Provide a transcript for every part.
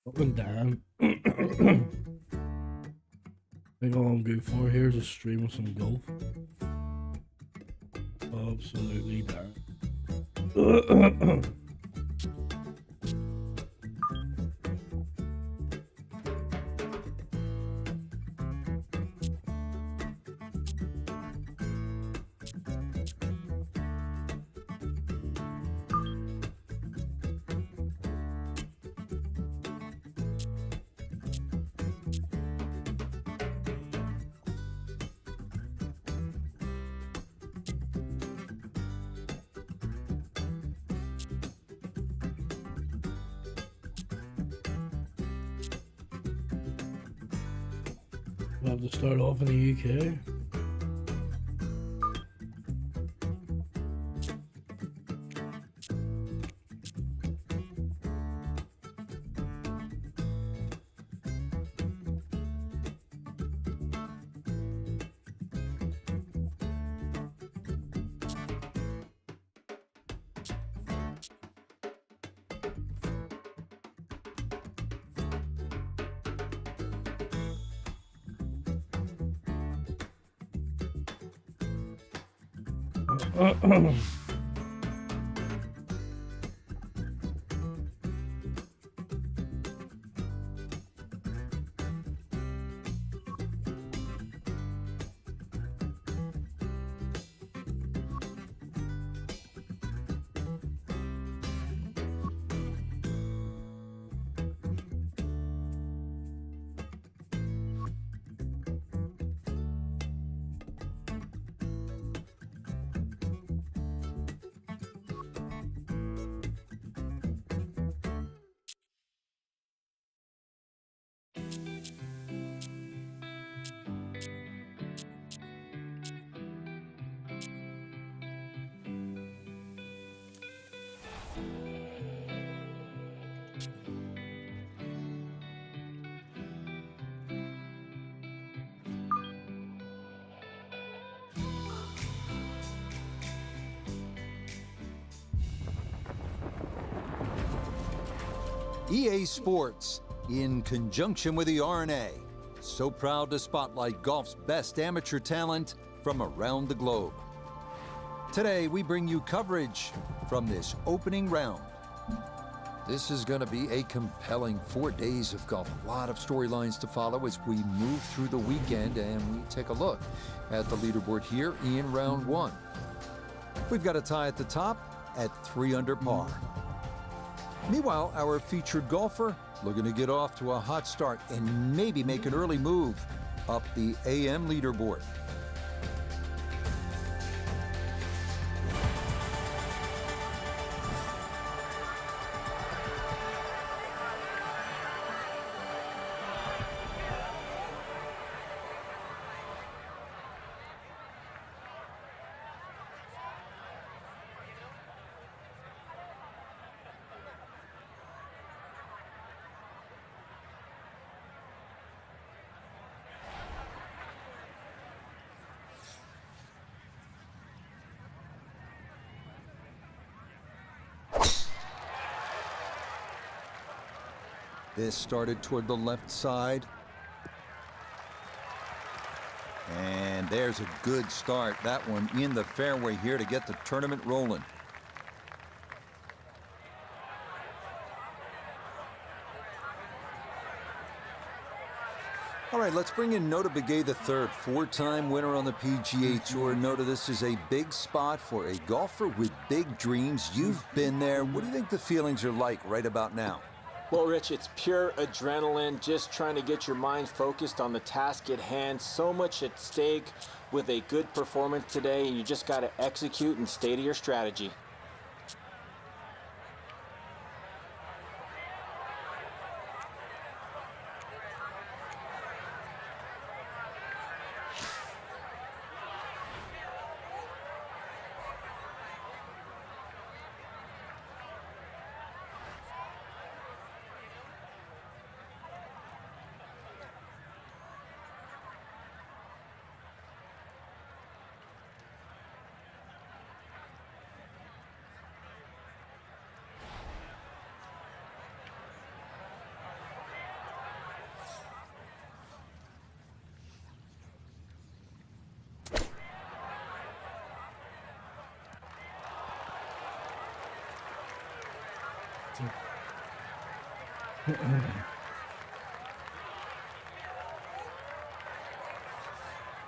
Up and down. I think all I'm good for here is a stream of some golf. Absolutely down. We'll have to start off in the UK. EA Sports, in conjunction with the RNA, so proud to spotlight golf's best amateur talent from around the globe. Today, we bring you coverage from this opening round. This is going to be a compelling 4 days of golf. A lot of storylines to follow as we move through the weekend, and we take a look at the leaderboard here in round one. We've got a tie at the top at 3 under par. Meanwhile, our featured golfer looking to get off to a hot start and maybe make an early move up the AM leaderboard. This started toward the left side. And there's a good start. That one in the fairway here to get the tournament rolling. All right, let's bring in Nota Begay III, four-time winner on the PGA Tour. Nota, this is a big spot for a golfer with big dreams. You've been there. What do you think the feelings are like right about now? Well, Rich, it's pure adrenaline, just trying to get your mind focused on the task at hand. So much at stake with a good performance today, and you just got to execute and stay to your strategy.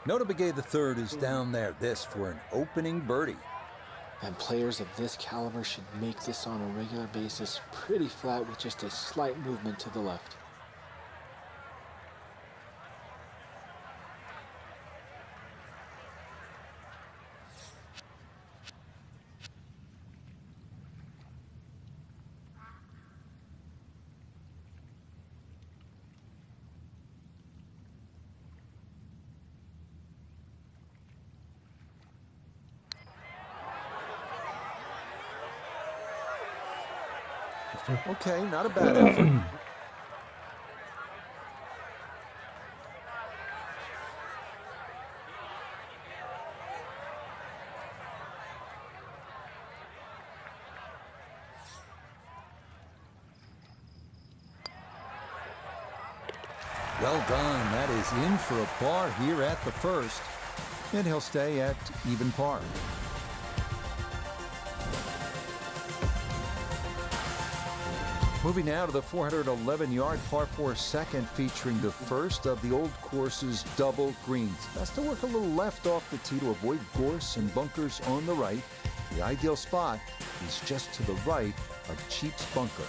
Nota Begay the third is down there. This for an opening birdie. And players of this caliber should make this on a regular basis pretty flat with just a slight movement to the left. Okay, not a bad effort. Well done. That is in for a par here at the first. And he'll stay at even par. Moving now to the 411-yard par 4 second, featuring the first of the old course's double greens. Best to work a little left off the tee to avoid gorse and bunkers on the right. The ideal spot is just to the right of Cheap's bunker.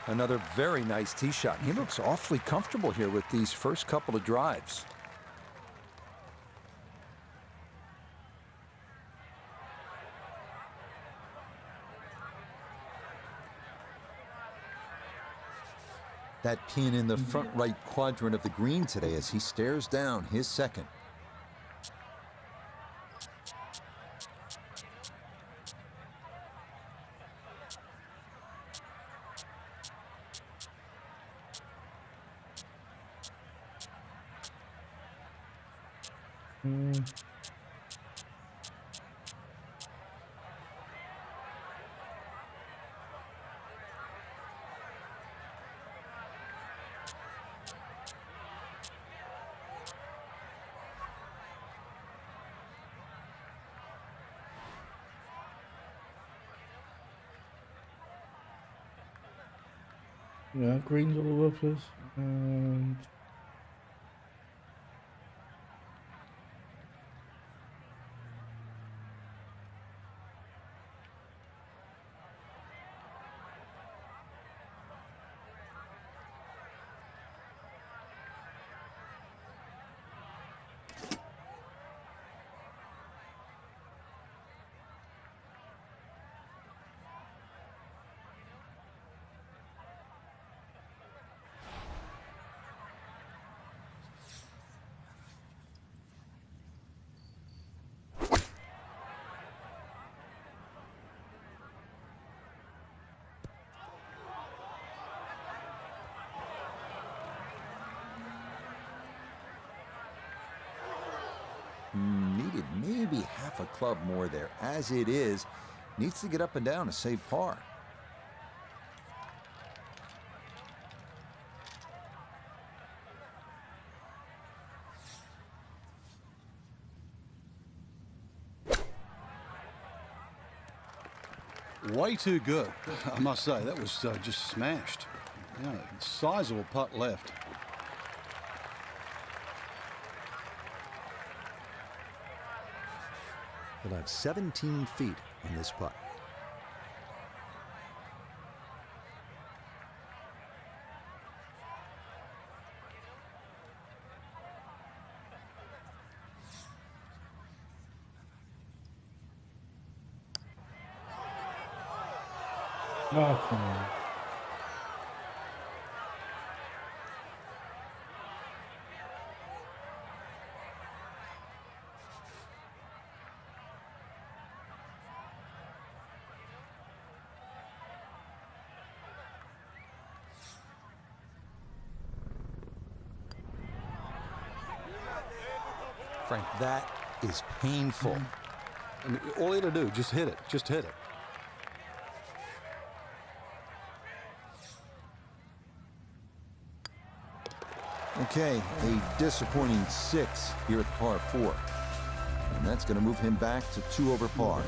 Another very nice tee shot. He looks awfully comfortable here with these first couple of drives. That pin in the front right quadrant of the green today as he stares down his second. Yeah, green's all over the place. And Needed maybe half a club more there. As it is, needs to get up and down to save par. Way too good, I must say. That was just smashed. Yeah, sizable putt left. He'll have 17 feet on this putt. Oh, come on. Frank, that is painful. I mean, all you got to do, just hit it. Just hit it. Okay, a disappointing 6 here at the par 4. And that's going to move him back to 2 over par.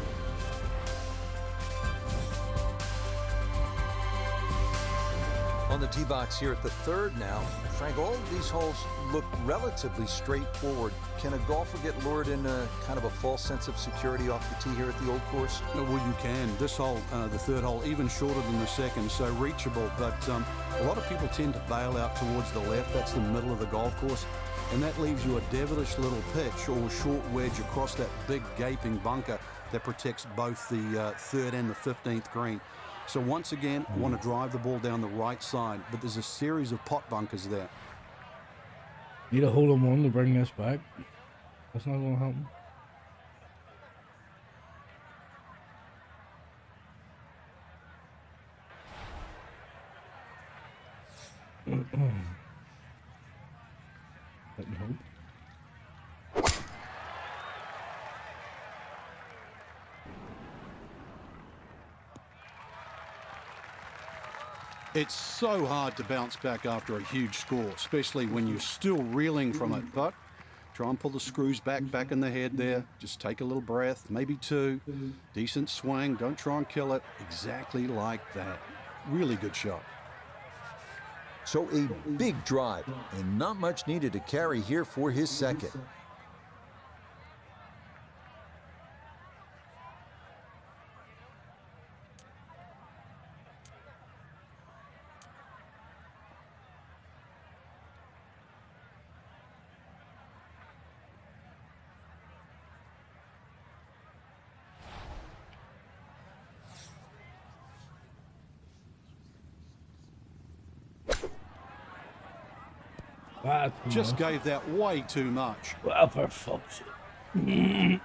On the tee box here at the 3rd now, Frank, all of these holes look relatively straightforward. Can a golfer get lured in a kind of a false sense of security off the tee here at the old course? Well, you can. This hole, the 3rd hole, even shorter than the 2nd, so reachable. But a lot of people tend to bail out towards the left. That's the middle of the golf course. And that leaves you a devilish little pitch or short wedge across that big gaping bunker that protects both the 3rd and the 15th green. So once again, I want to drive the ball down the right side, but there's a series of pot bunkers there. Need a hole in one to bring this back. That's not going to happen. Didn't hope. It's so hard to bounce back after a huge score, especially when you're still reeling from it. But try and pull the screws back in the head there. Just take a little breath, maybe 2. Decent swing. Don't try and kill it. Exactly like that. Really good shot. So a big drive and not much needed to carry here for his 2nd. Just gave that way too much. Well, for fuck's sake.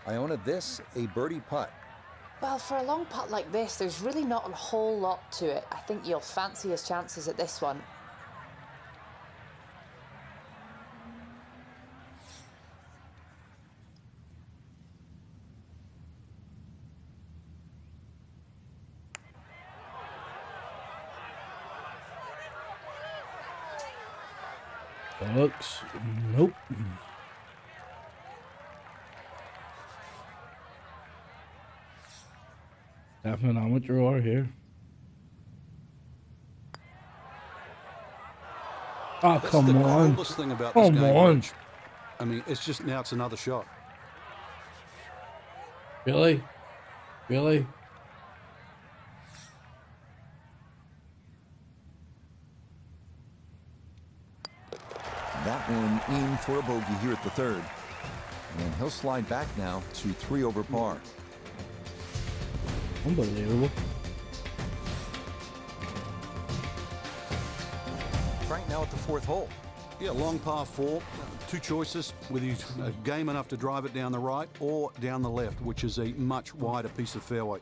Iona, this a birdie putt. Well, for a long putt like this, there's really not a whole lot to it. I think you'll fancy his chances at this one. Looks, nope. Definite amateur hour here. Oh, That's come the on. coolest thing about this Come game, on. Rich. I mean, it's just now it's another shot. Really? Really? That one in for a bogey here at the 3rd. And he'll slide back now to 3 over par. Unbelievable. Frank now at the 4th hole. Yeah, long par 4. 2 choices, whether you game enough to drive it down the right or down the left, which is a much wider piece of fairway.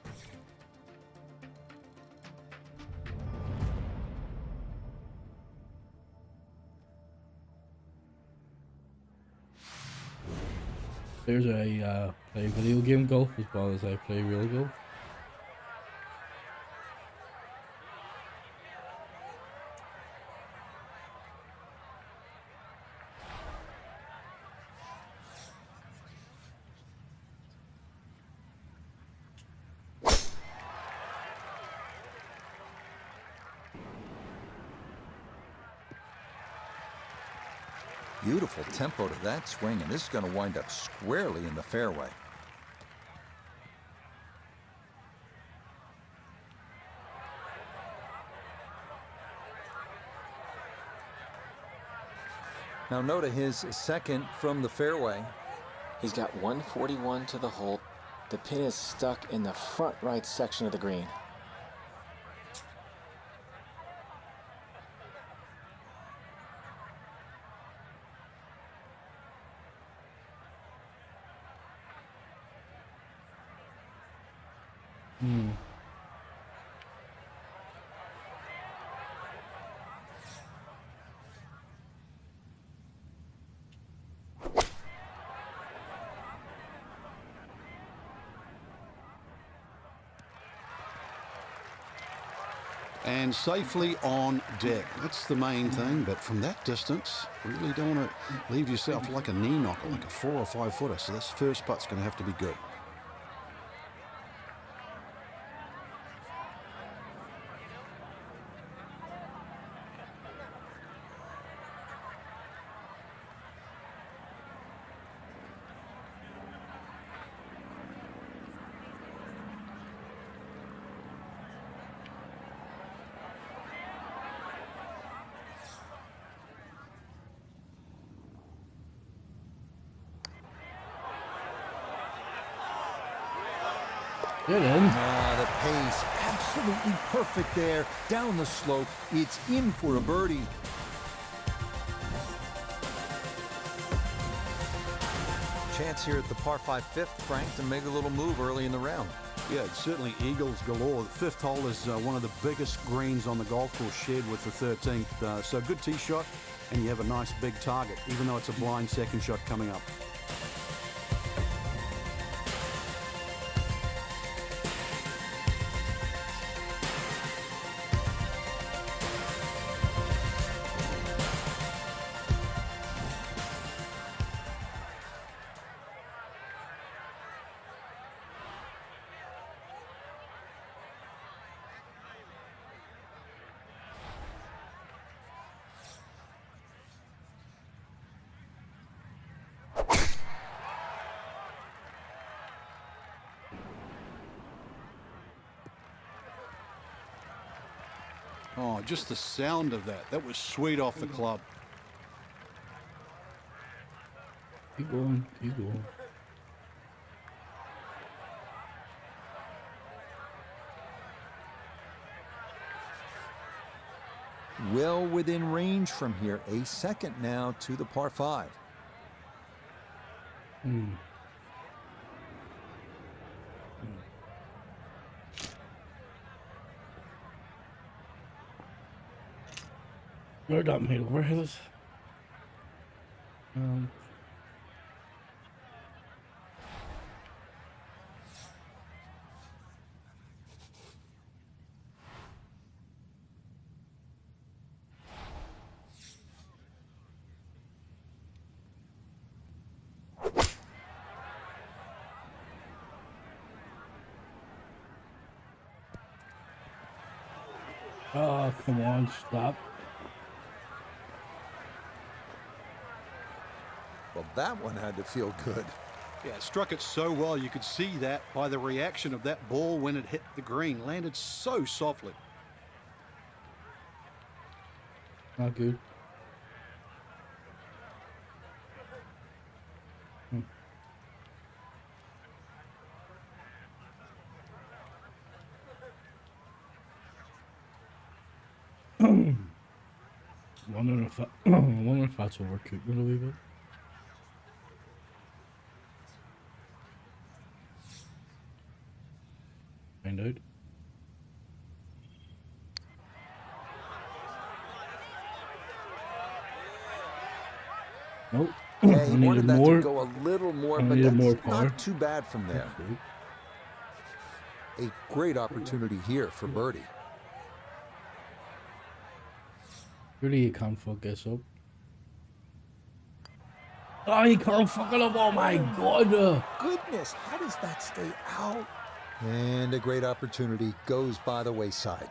There's a play video game golf as well as I play real golf. Beautiful tempo to that swing, and this is going to wind up squarely in the fairway. Now Noda his second from the fairway. He's got 141 to the hole. The pin is stuck in the front right section of the green. And safely on deck. That's the main thing, but from that distance, really don't want to leave yourself like a knee knocker, like a 4 or 5 footer. So this first putt's going to have to be good. Get in. The pace, absolutely perfect there. Down the slope, it's in for a birdie. Chance here at the par 5 fifth, Frank, to make a little move early in the round. Yeah, it's certainly eagles galore. The fifth hole is one of the biggest greens on the golf course, shared with the 13th. So good tee shot, and you have a nice big target, even though it's a blind second shot coming up. Oh, just the sound of that. That was sweet off the club. Keep going, keep going. Well within range from here. A second now to the par 5. You're not made over this. Oh, come on, stop. Well, that one had to feel good. Yeah, it struck it so well. You could see that by the reaction of that ball when it hit the green. Landed so softly. Not good. Wondering if that's overcooked a wee bit. Find out. Nope. Yeah, I he needed wanted that more. to go a little more, I but needed that's more power. not too bad from there. A great opportunity here for birdie. Really, you can't fuck this up. Oh, you can't fuck it up. Oh my god. Goodness, how does that stay out? And a great opportunity goes by the wayside.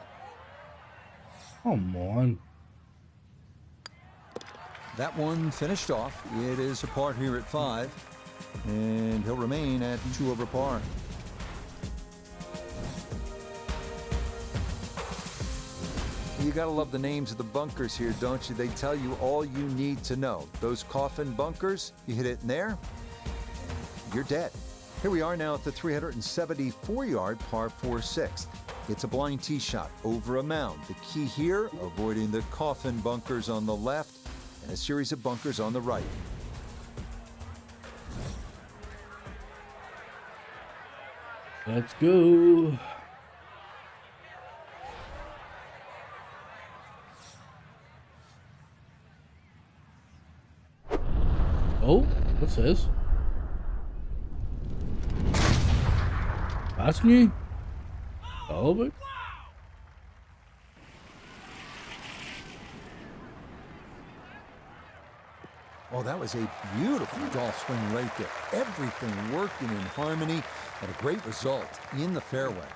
Come on. That one finished off. It is a par here at 5, and he'll remain at 2 over par. You gotta love the names of the bunkers here, don't you? They tell you all you need to know. Those coffin bunkers, you hit it in there, you're dead. Here we are now at the 374-yard par 4 sixth. It's a blind tee shot over a mound. The key here, avoiding the coffin bunkers on the left and a series of bunkers on the right. Let's go. Oh, what's this? That's me? All of it? Oh, that was a beautiful golf swing right there. Everything working in harmony and a great result in the fairway.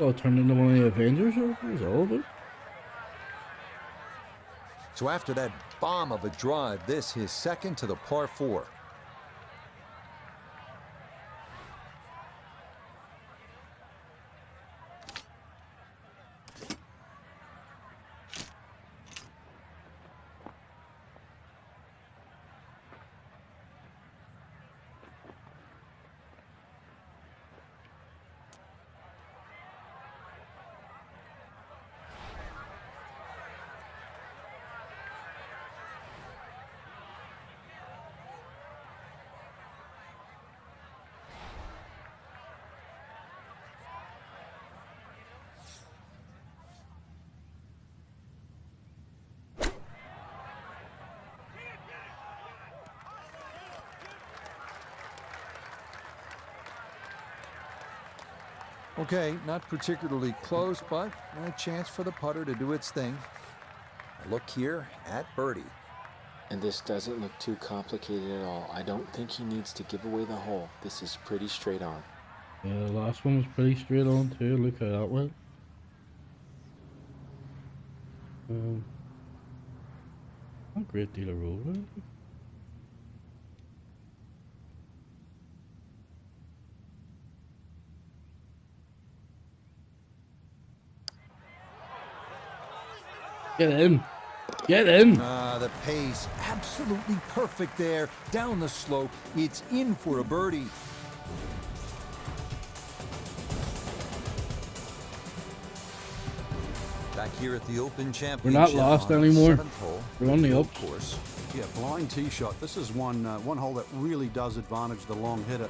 Oh, it turned into one of the Avengers overs? All of it? So after that bomb of a drive, this his second to the par 4. Okay, not particularly close, but a chance for the putter to do its thing. A look here at birdie. And this doesn't look too complicated at all. I don't think he needs to give away the hole. This is pretty straight on. Yeah, the last one was pretty straight on too. Look how that went. Not a great deal of roll. Get in. Get in. The pace, absolutely perfect there. Down the slope, it's in for a birdie. Back here at the Open Championship. We're not lost on the anymore. 7th hole. We're on the Golf ups. course. Yeah, blind tee shot. This is one hole that really does advantage the long hitter.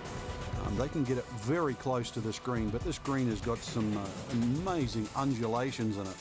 They can get it very close to this green, but this green has got some amazing undulations in it.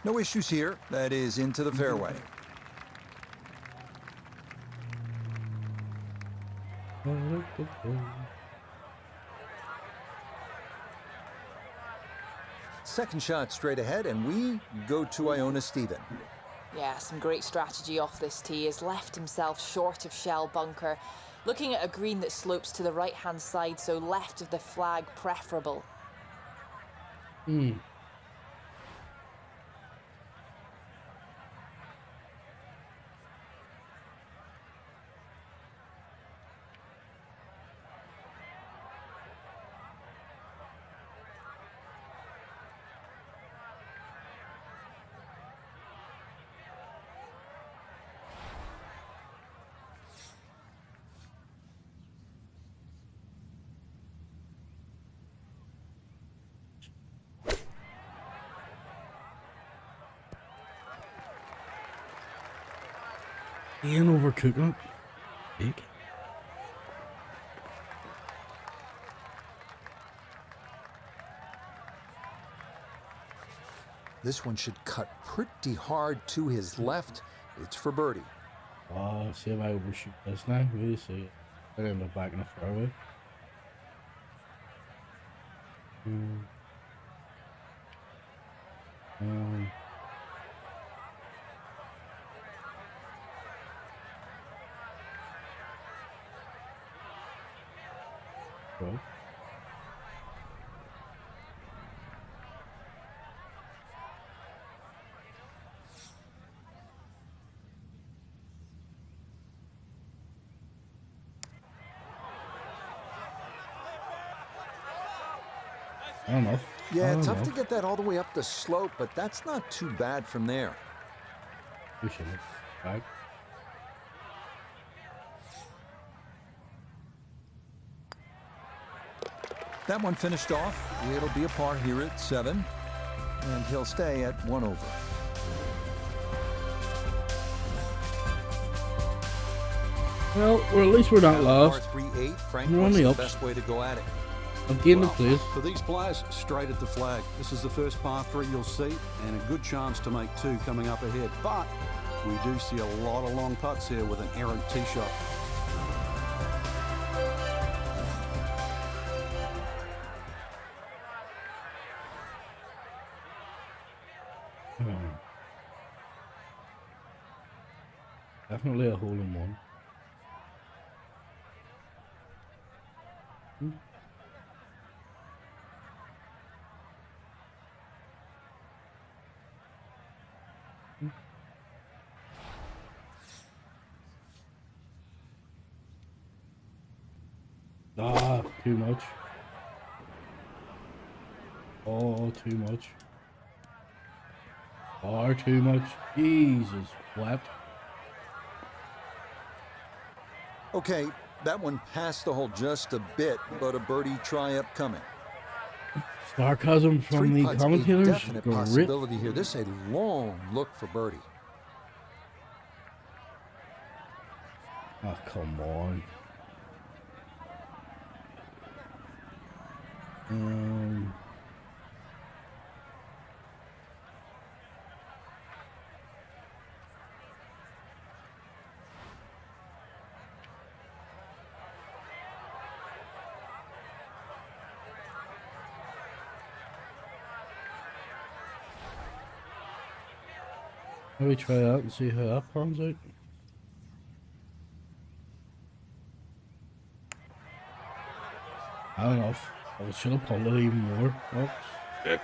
No issues here. That is into the fairway. Second shot straight ahead, and we go to Iona Stephen. Yeah, some great strategy off this tee. Has left himself short of shell bunker. Looking at a green that slopes to the right-hand side, so left of the flag preferable. He ain't overcooking it. Big. This one should cut pretty hard to his left. It's for birdie. Oh, see if I overshoot this now. Really see it. I end up back in the fairway. Well. I don't know. Yeah, tough to get that all the way up the slope, but that's not too bad from there. We should have back. That one finished off. It'll be a par here at 7, and he'll stay at 1 over. Well, or at least we're not lost. Par 3-8, Frank, We're what's on the the ups. best way to go at it? I'm getting the place. For these players, straight at the flag. This is the first par 3 you'll see, and a good chance to make 2 coming up ahead. But we do see a lot of long putts here with an errant tee shot. Definitely a hole in one. Ah, too much. Oh, too much. Far too much. Jesus, what? Okay, that one passed the hole just a bit, but a birdie try upcoming. Sarcasm from 3 the putts, commentators. a definite Great. possibility here. This is a long look for birdie. Oh, come on. Let me try that and see how that pans out. I don't know. I should have pulled it even more. Oh, sick.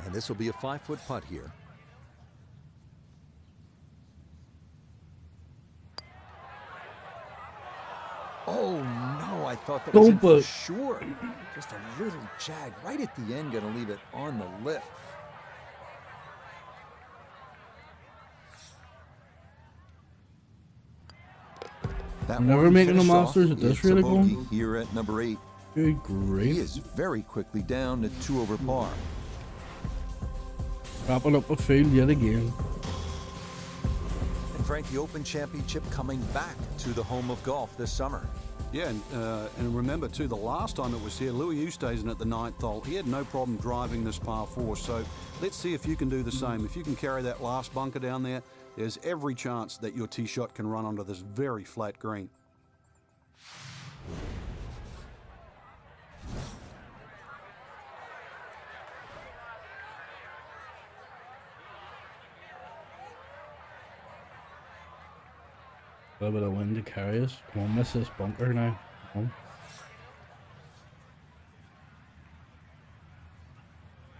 And this will be a 5-foot putt here. Oh no, I thought that was in for sure. Just a little jag right at the end, gonna leave it on the lip. That Never one making the finished off. Masters at this It's a really bogey going? here at number 8. Good He grief. is very quickly down to 2 over par. Wrapping up a field yet again. And Frank, the Open Championship coming back to the home of golf this summer. Yeah, and remember too, the last time it was here, Louis Oosthuizen at the 9th hole, he had no problem driving this par 4. So let's see if you can do the same. If you can carry that last bunker down there, there's every chance that your tee shot can run onto this very flat green. A little bit of wind to carry us. Come on, miss this bunker now. Come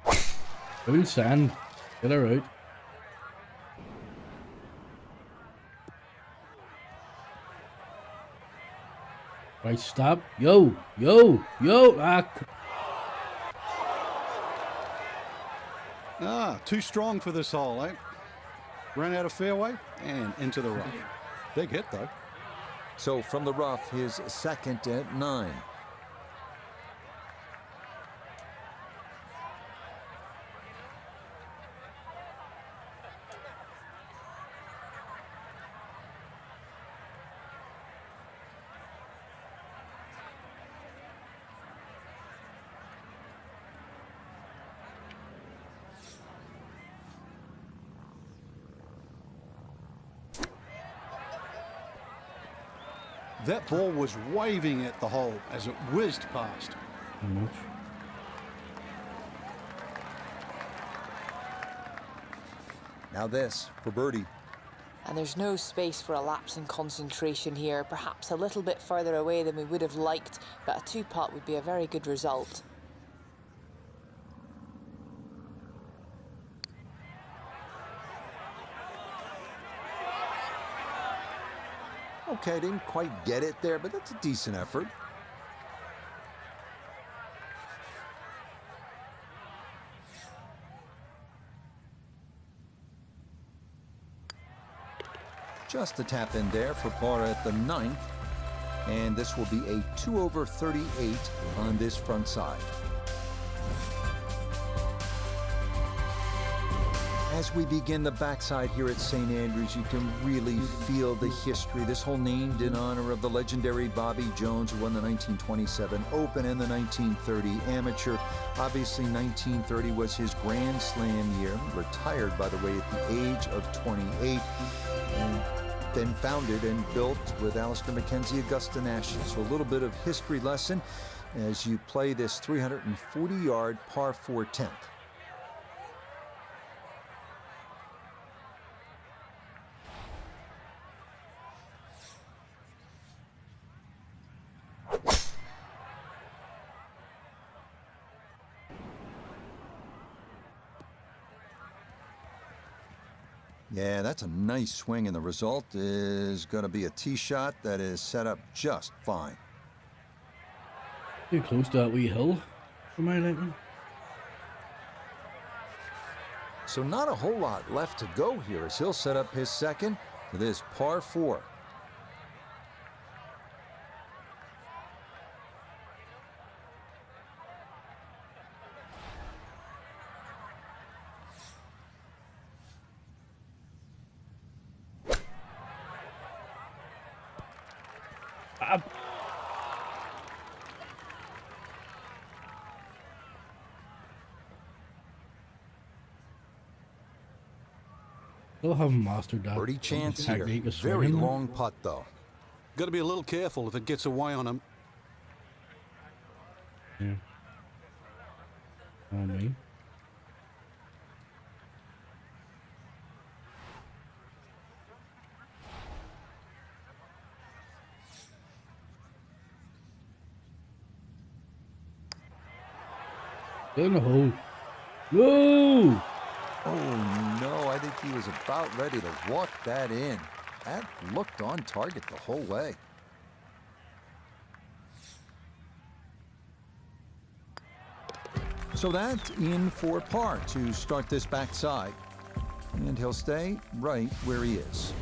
on. Full sand. Get her out. Right, stop. Yo, yo, yo. Too strong for this hole, eh? Ran out of fairway and into the rough. Big hit, though. So from the rough, his second at 9. That ball was waving at the hole as it whizzed past. Pretty much. Now this for birdie. And there's no space for a lapse in concentration here, perhaps a little bit further away than we would have liked, but a two-putt would be a very good result. Okay, didn't quite get it there, but that's a decent effort. Just a tap in there for par at the 9th. And this will be a 2 over 38 on this front side. As we begin the backside here at St. Andrews, you can really feel the history. This hole named in honor of the legendary Bobby Jones, who won the 1927 Open and the 1930 Amateur. Obviously, 1930 was his Grand Slam year. Retired, by the way, at the age of 28. And then founded and built with Alistair McKenzie Augusta National. So a little bit of history lesson as you play this 340-yard par 4 10th. Yeah, that's a nice swing, and the result is going to be a tee shot that is set up just fine. Too close to that wee hill for my liking. So not a whole lot left to go here as he'll set up his second for this par 4. Still haven't mastered that. Birdie chance here. Technique of Very swinging. long putt, though. Got to be a little careful if it gets away on him. Yeah. On me. Get in the hole. Whoa! Oh, no, I think he was about ready to walk that in. That looked on target the whole way. So that's in for par to start this backside. And he'll stay right where he is.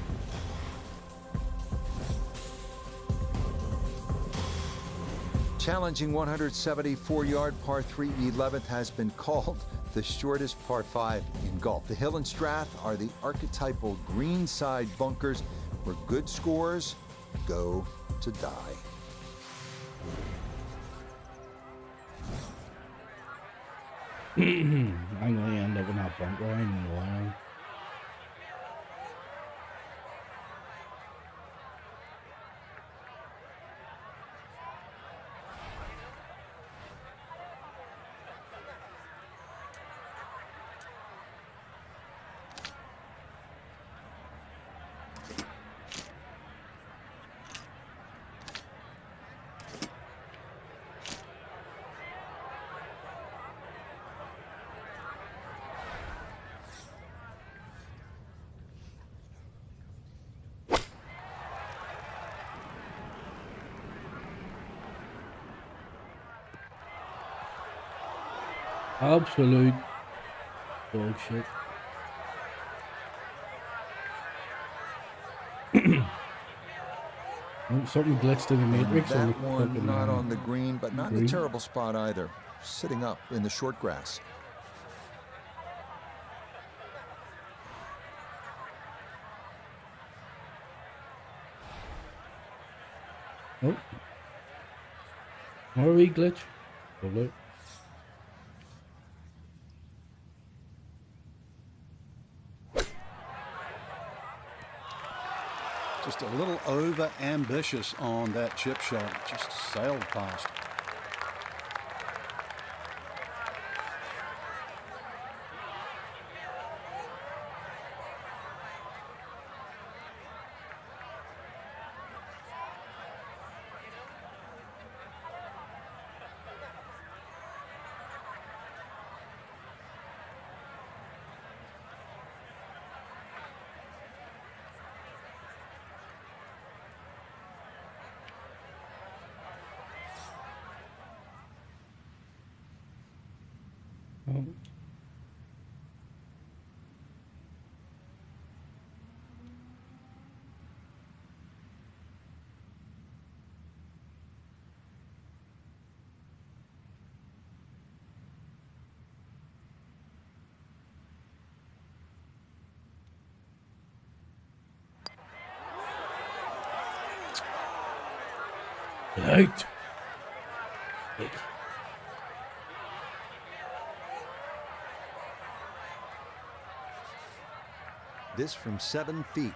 Challenging 174-yard par 3 11th has been called the shortest par 5 in golf. The Hill and Strath are the archetypal greenside bunkers where good scores go to die. I'm gonna end up in that bunker. I know I am. Absolute dog shit. Oh, something glitched in the matrix. That or one fucking, not on the green, but not in a green. terrible spot either. Sitting up in the short grass. Oh. More wee glitch. Lovely. Just a little over ambitious on that chip shot. Just sailed past. Oh. Get out. This from 7 feet.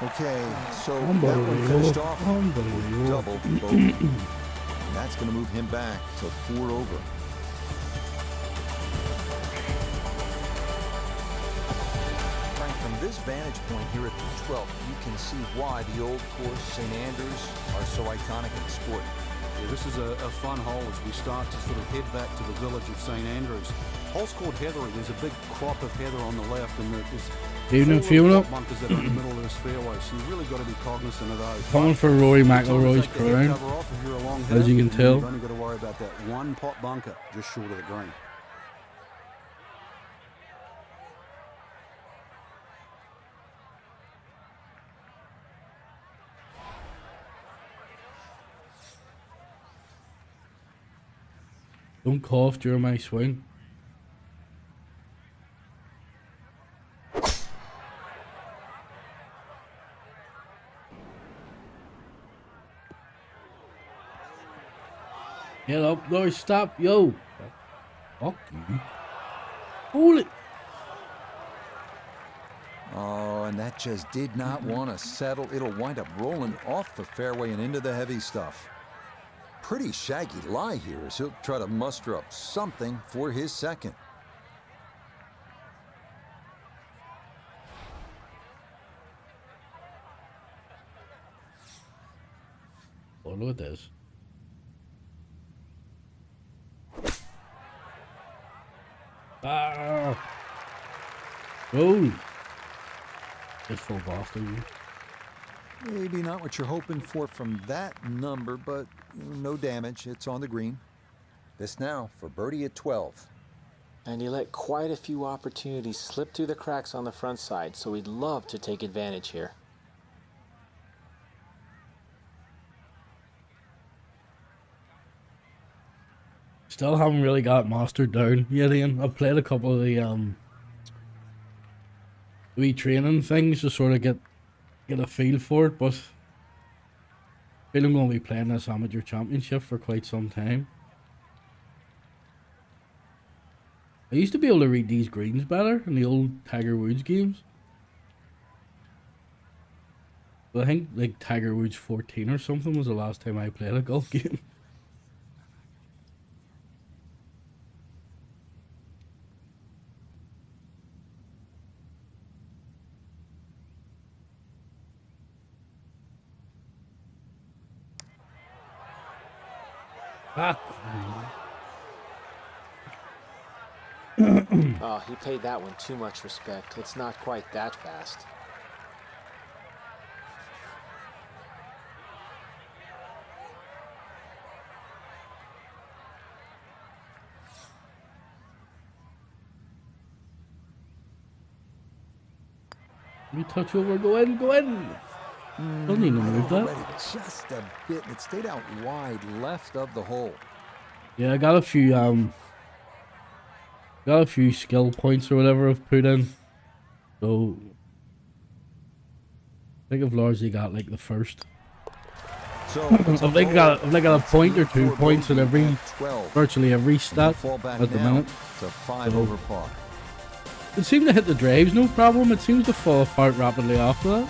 Okay, so that one finished off with double bogey. And that's going to move him back to 4 over. Frank, from this vantage point here at the 12th, you can see why the old course, St. Andrews, are so iconic in the sport. Yeah, this is a fun hole as we start to sort of head back to the village of St. Andrews. Hole's called Heathery. There's a big crop of heather on the left, and there's Evening, four Fiona. little bunkers that are in the middle of this fairway, so you've really got to be cognizant of those. Coming for Rory By the time you McIlroy's take the head crown. cover off, if you're a long As hitter, you can tell. you've only got to worry about that one pot bunker just short of the green. Don't cough during my swing. Get up, no, stop, yo. Fuck you. Hold it. Oh, and that just did not want to settle. It'll wind up rolling off the fairway and into the heavy stuff. Pretty shaggy lie here as he'll try to muster up something for his second. Oh, look at this. Ah! Oh! Just full Boston. Maybe not what you're hoping for from that number, but no damage. It's on the green. This now for birdie at 12. And he let quite a few opportunities slip through the cracks on the front side, so he'd love to take advantage here. Still haven't really got mastered down yet, Ian. I've played a couple of the wee training things to sort of get a feel for it, but I feel I'm going to be playing this amateur championship for quite some time. I used to be able to read these greens better in the old Tiger Woods games. But I think like Tiger Woods 14 or something was the last time I played a golf game. Ah. Oh, he paid that one too much respect. It's not quite that fast. Let me touch over, go in, go in. Doesn't need to move that. Already just a bit. It stayed out wide left of the hole. Yeah, I got a few skill points or whatever I've put in. So I think I've largely got like the first. So I've like got a point or 2 points in virtually every stat at the minute. To 5 over par. It seemed to hit the drives no problem. It seems to fall apart rapidly after that.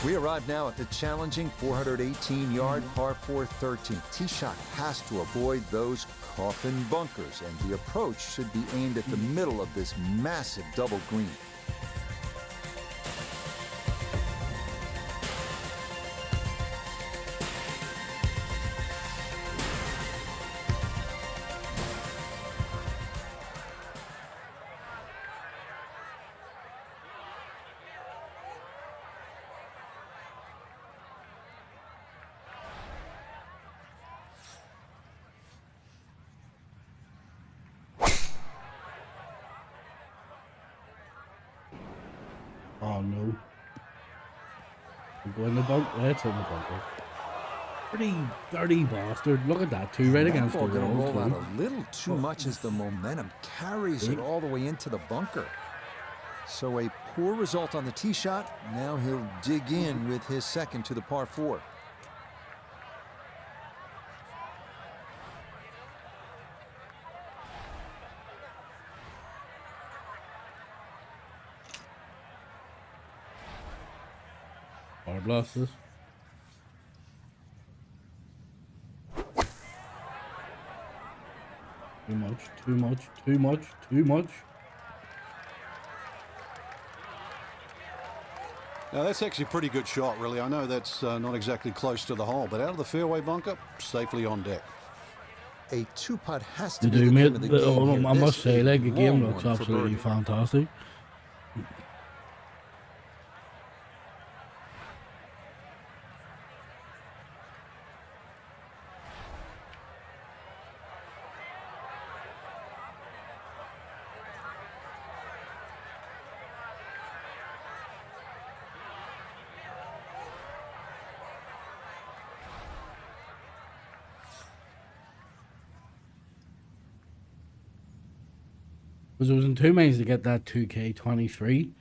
We arrive now at the challenging 418-yard par 4 13. Tee shot has to avoid those coffin bunkers, and the approach should be aimed at the middle of this massive double green. Oh no. We're going the bunk. That's in the bunker. Pretty dirty bastard. Look at that too, right against the Ball gonna wall. roll out Too. a little too much as the momentum carries it all the way into the bunker. So a poor result on the tee shot. Now he'll dig in with his second to the par 4. Fire blasters. Too much, too much, too much, too much. Now that's actually a pretty good shot, really. I know that's not exactly close to the hole, but out of the fairway bunker, safely on deck. A 2-putt has to You be do, the mate. name of the game here. I This must say, is like, the a game long looks one for absolutely birdie. fantastic. Because I was in 2 minds to get that 2K23.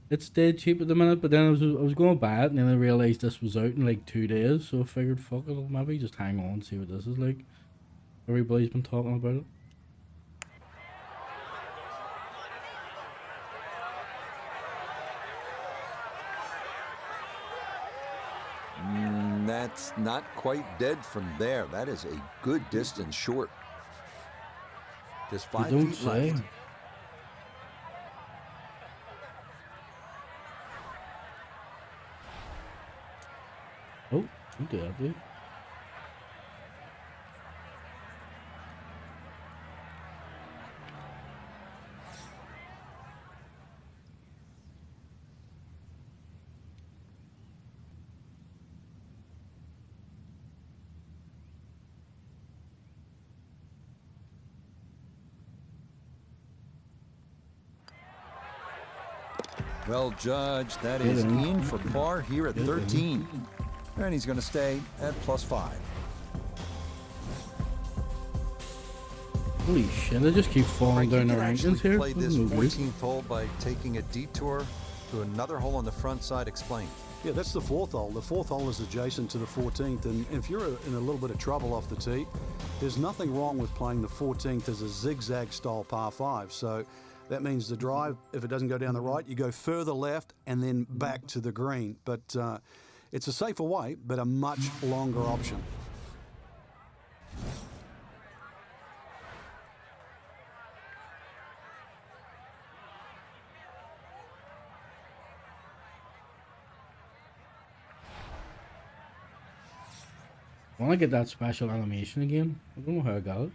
It's dead cheap at the minute, but then I was going to buy it, and then I realised this was out in like 2 days, so I figured, fuck it, I'll maybe just hang on and see what this is like. Everybody's been talking about it. That's not quite dead from there. That is a good distance short. Just 5 You don't feet say. left. Oh, you do that, dude. Well judged. That is in for par here at 13. And he's going to stay at +5. Holy shit, I just keep falling down the rankings here. Play this Doesn't look good. 14th hole by taking a detour to another hole on the front side. Explain. Yeah, that's the 4th hole. The 4th hole is adjacent to the 14th, and if you're in a little bit of trouble off the tee, there's nothing wrong with playing the 14th as a zigzag style par 5. So that means the drive, if it doesn't go down the right, you go further left and then back to the green. But it's a safer way, but a much longer option. I want to get that special animation again. I don't know how I got it.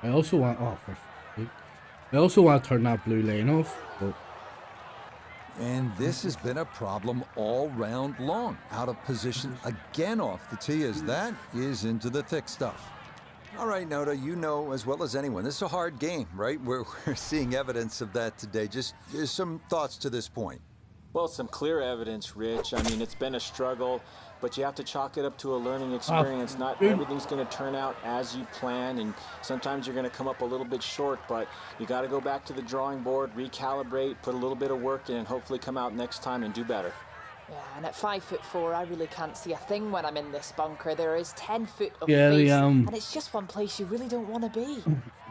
I also want. Oh, for f***ing sake. I also want to turn that blue lane off. But And this has been a problem all round long. Out of position again off the tee as that is into the thick stuff. All right, Noda, you know as well as anyone, this is a hard game, right? We're seeing evidence of that today. Just some thoughts to this point. Well, some clear evidence, Rich. I mean, it's been a struggle, but you have to chalk it up to a learning experience. Not dude. everything's going to turn out as you plan, and sometimes you're going to come up a little bit short, but you got to go back to the drawing board, recalibrate, put a little bit of work in, and hopefully come out next time and do better. Yeah, and at 5'4", I really can't see a thing when I'm in this bunker. There is 10 foot of Yeah, face, the and it's just one place you really don't want to be.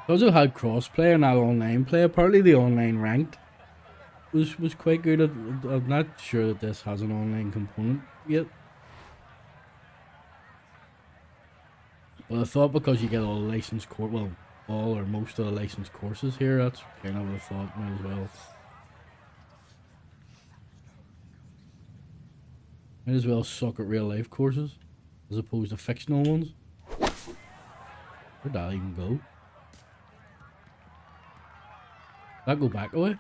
because it had crossplay and not online play. Apparently, the online ranked was quite good. I'm not sure that this has an online component yet. But I thought because you get all the licensed course, well, all or most of the licensed courses here, that's kind of what I thought. Might as well. Might as well suck at real life courses as opposed to fictional ones. Where'd that even go? That go back away?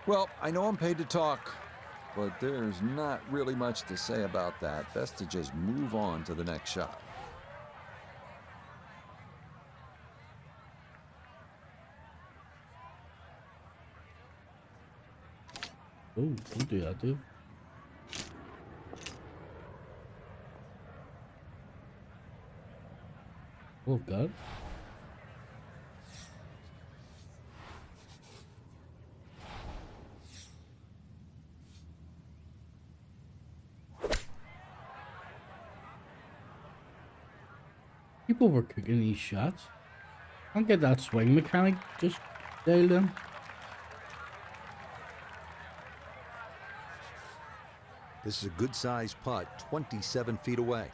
Well, I know I'm paid to talk, but there's not really much to say about that. Best to just move on to the next shot. Oh, don't do that, dude. Oh, God. People were cooking these shots. Can't get that swing mechanic just dialed in. This is a good-sized putt, 27 feet away.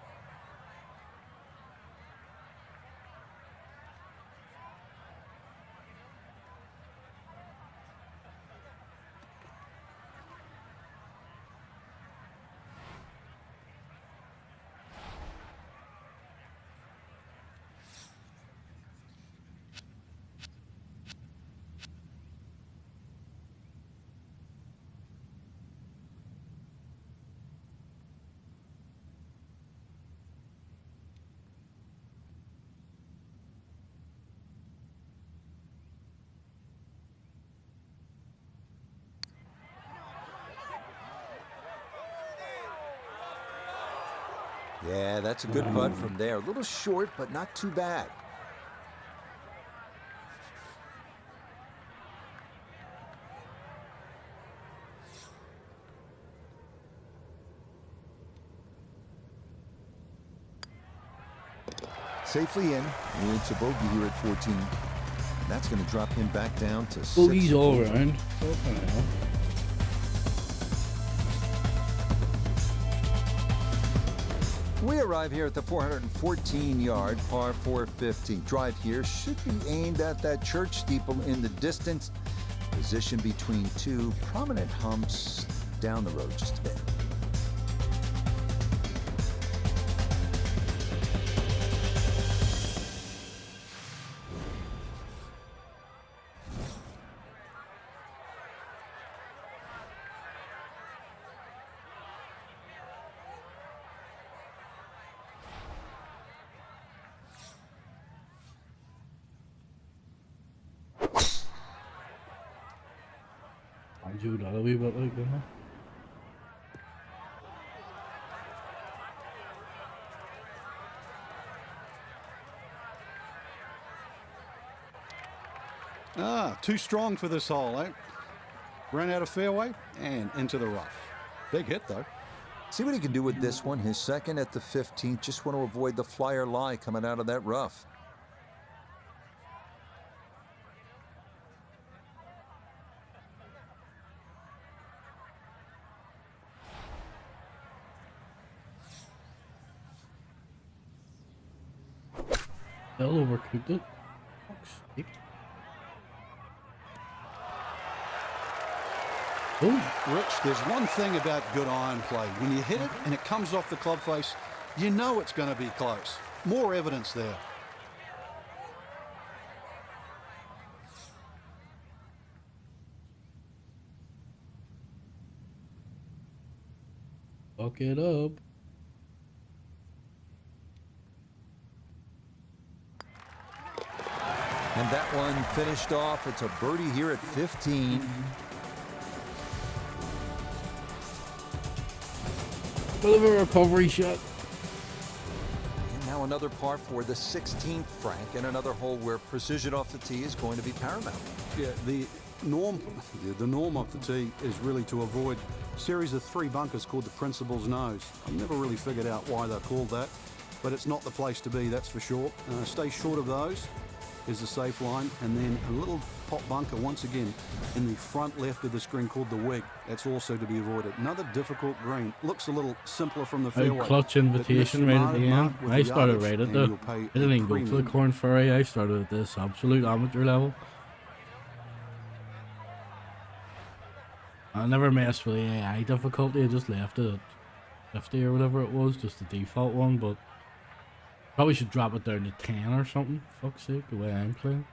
Yeah, that's a good putt from there. A little short, but not too bad. Safely in. It's a bogey here at 14. And that's going to drop him back down to 6. Bogeys all around. Fucking hell. We arrive here at the 414-yard par 415. Drive here should be aimed at that church steeple in the distance. Position between two prominent humps down the road just a bit. I do that a wee bit like that. Too strong for this hole, eh? Ran out of fairway and into the rough. Big hit, though. See what he can do with this one. His second at the 15th. Just want to avoid the flyer lie coming out of that rough. Hell overcooked it. Fuck's sake. Oh, Rich, there's one thing about good iron play. When you hit it and it comes off the club face, you know it's going to be close. More evidence there. Fuck it up. And that one finished off. It's a birdie here at 15. Bit of a recovery shot. And now another par for the 16th, Frank, and another hole where precision off the tee is going to be paramount. Yeah, the norm of the tee is really to avoid a series of 3 bunkers called the principal's nose. I've never really figured out why they're called that, but it's not the place to be, that's for sure. Stay short of those is the safe line, and then a little pop bunker once again in the front left of the screen called the wig. That's also to be avoided. Another difficult green. Looks a little simpler from the fairway. Clutch invitation right at the end. I started right at the. I didn't even go for the corn ferry. I started at this absolute amateur level. I never messed with the AI difficulty. I just left it at 50 or whatever it was, just the default one. But probably should drop it down to 10 or something. Fuck's sake, the way I'm playing.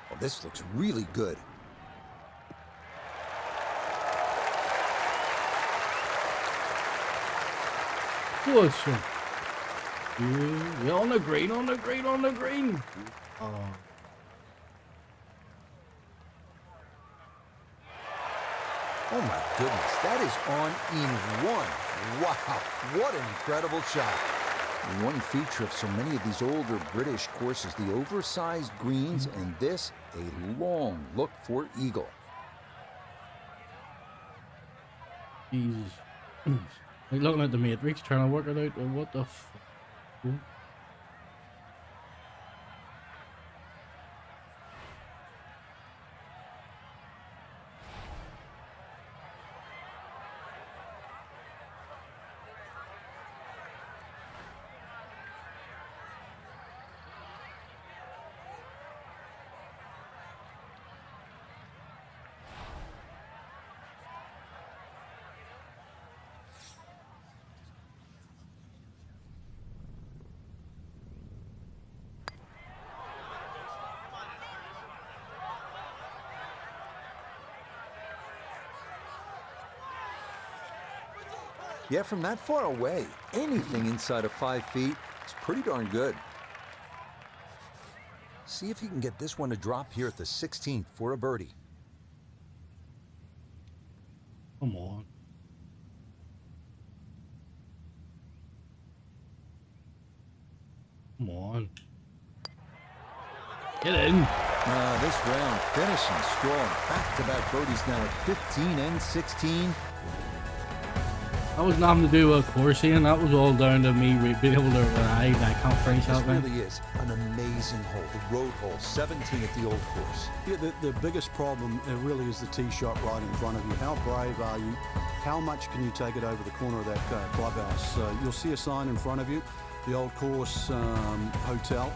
Well, this looks really good. Good shot. Yeah, on the green, on the green, on the green. Oh. Oh my goodness, that is on in one. Wow, what an incredible shot. One feature of so many of these older British courses, the oversized greens, and this, a long look for eagle. Jesus. Like looking at the Matrix, trying to work it out. What the fuck? Yeah, from that far away, anything inside of 5 feet is pretty darn good. See if you can get this one to drop here at the 16th for a birdie. Come on. Come on. Get in. This round finishing strong. Back-to-back birdies now at 15 and 16. That was nothing to do with coursing. That was all down to me being able to ride. I can't phrase This that, man. really is an amazing hole, the road hole, 17 at the old course. Yeah, the biggest problem really is the tee shot right in front of you. How brave are you? How much can you take it over the corner of that clubhouse? You'll see a sign in front of you, the old course hotel.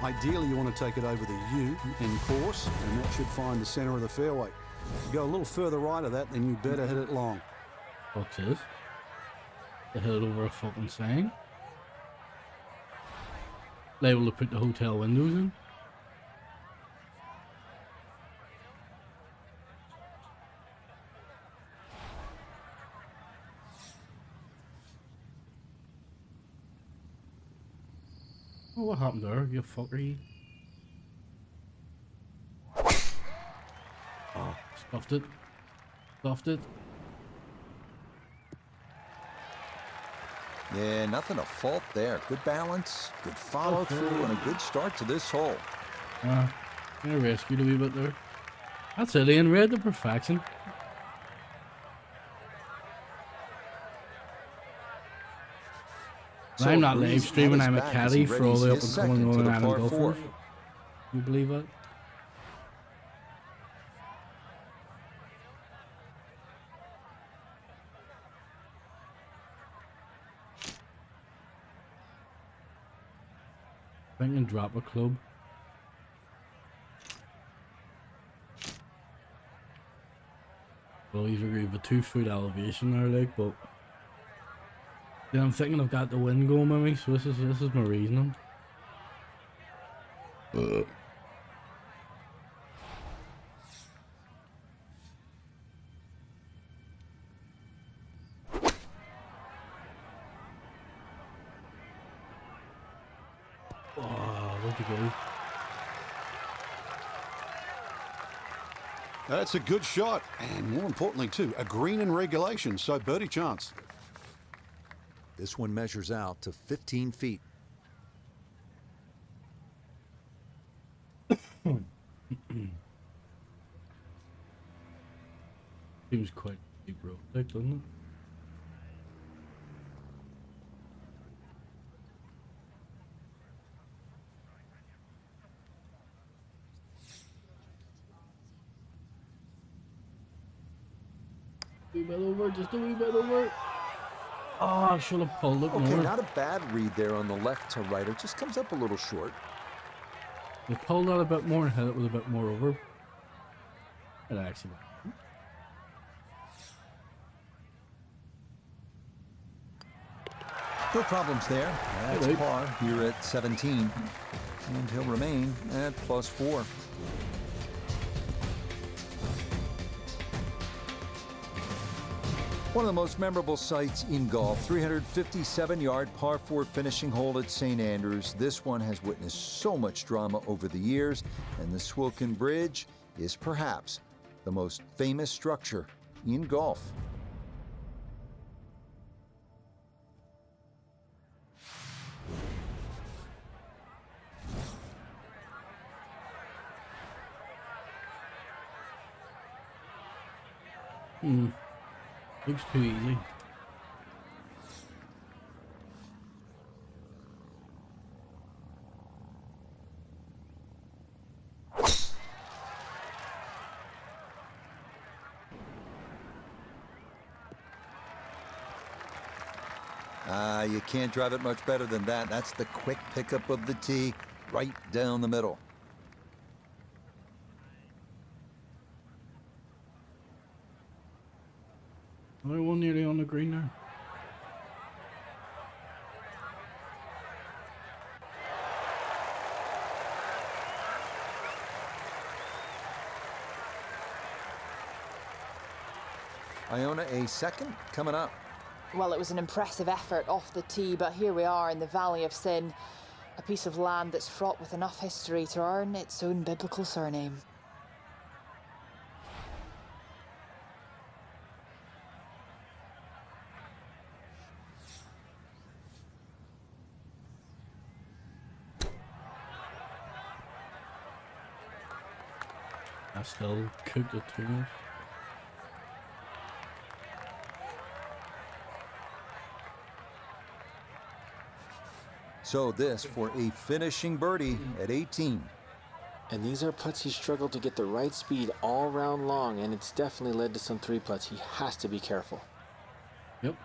Ideally, you want to take it over the U in course, and that should find the center of the fairway. If you go a little further right of that, then you better hit it long. What's this? The hit over a fucking sign. Liable to put the hotel windows in. Oh, what happened there, you fucker? Oh, stuffed it. Stuffed it. Yeah, nothing to fault there. Good balance, good follow through, and a good start to this hole. Gonna rescue a wee bit there. That's it, Ian. Read to perfection. So I'm not Breeze live streaming. on I'm his a back as he caddy for all readies the up his and second coming to Northern the Ireland par 4. golfers. You believe that? I think I can drop a club. Well, he's agreed with 2 foot elevation there, like, but then I'm thinking I've got the wind going with me, so this is my reasoning. Oh, where'd you go? That's a good shot, and more importantly too, a green in regulation, so birdie chance. This one measures out to 15 feet. Seems quite deep road, like, doesn't it? A wee bit over, just a wee bit over. Oh, I should have pulled it Okay, more. not a bad read there on the left to right. It just comes up a little short. We pulled that a bit more and hit it with a bit more over. It actually went. No problems there. That's Right. par here at 17. And he'll remain at +4. One of the most memorable sights in golf, 357-yard par 4 finishing hole at St. Andrews. This one has witnessed so much drama over the years, and the Swilken Bridge is perhaps the most famous structure in golf. Looks too easy. You can't drive it much better than that. That's the quick pickup of the tee right down the middle. Another one nearly on the green there. Iona a second coming up. Well, it was an impressive effort off the tee, but here we are in the Valley of Sin, a piece of land that's fraught with enough history to earn its own biblical surname. I still cooked it too much. So this for a finishing birdie at 18. And these are putts he struggled to get the right speed all round long, and it's definitely led to some 3 putts. He has to be careful. Yep.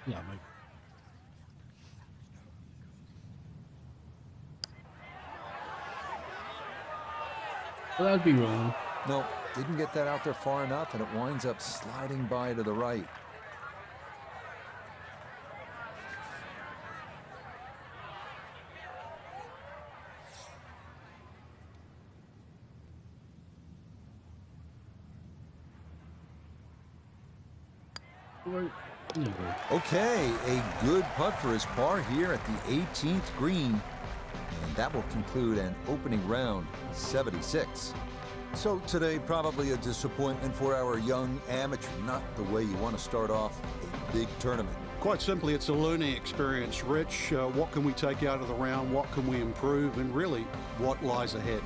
Yeah, Mike. Well, that'd be wrong. No, didn't get that out there far enough, and it winds up sliding by to the right. Right. There you go. Okay, a good putt for his par here at the 18th green. And that will conclude an opening round 76. So today, probably a disappointment for our young amateur. Not the way you want to start off a big tournament. Quite simply, it's a learning experience, Rich. What can we take out of the round? What can we improve? And really, what lies ahead?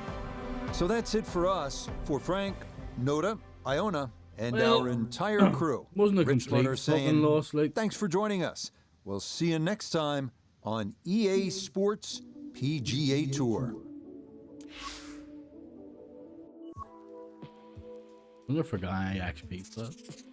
So that's it for us. For Frank, Noda, Iona, and Well, our entire crew. wasn't a Rich complete Lutter fucking saying, loss, like. thanks for joining us. We'll see you next time on EA Sports PGA Tour. I wonder if I got any XP for that.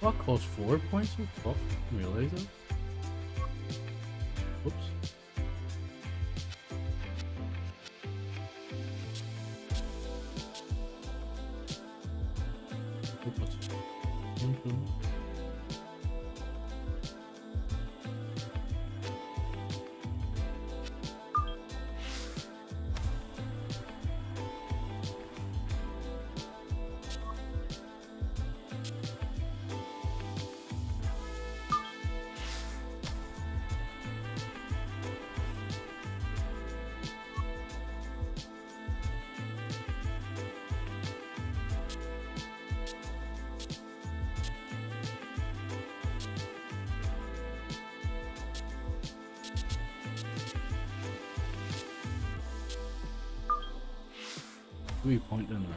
What cost 4 points? Oh, fuck. I didn't realize that. Whoops. Oops. 3 point in there.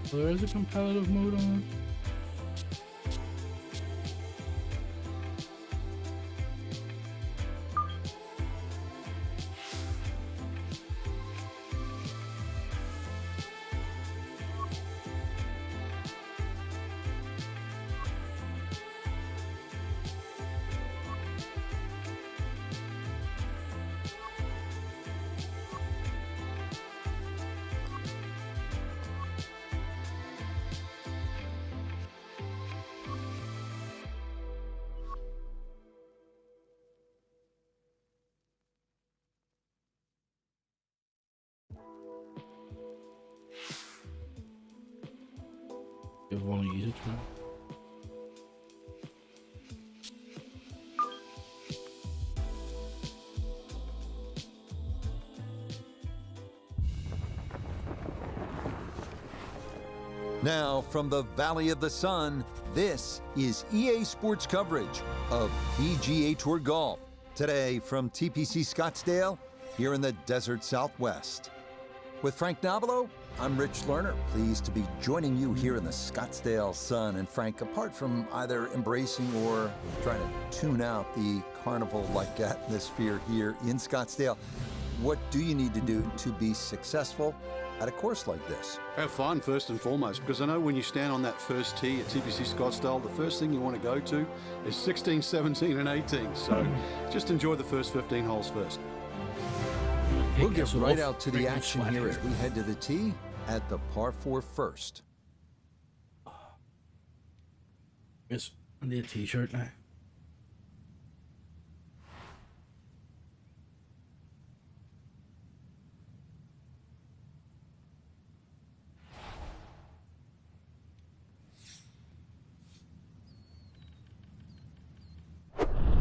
So there is a competitive mode on it. You want to use it, man? Now, from the Valley of the Sun, this is EA Sports coverage of PGA Tour Golf. Today from TPC Scottsdale, here in the desert Southwest. With Frank Nobilo, I'm Rich Lerner, pleased to be joining you here in the Scottsdale sun. And Frank, apart from either embracing or trying to tune out the carnival-like atmosphere here in Scottsdale, what do you need to do to be successful at a course like this? Have fun first and foremost, because I know when you stand on that first tee at TPC Scottsdale, the first thing you want to go to is 16, 17, and 18. So just enjoy the first 15 holes first. We'll get right out to the action here as we head to the tee at the par 4 first. Yes, I need a t-shirt now.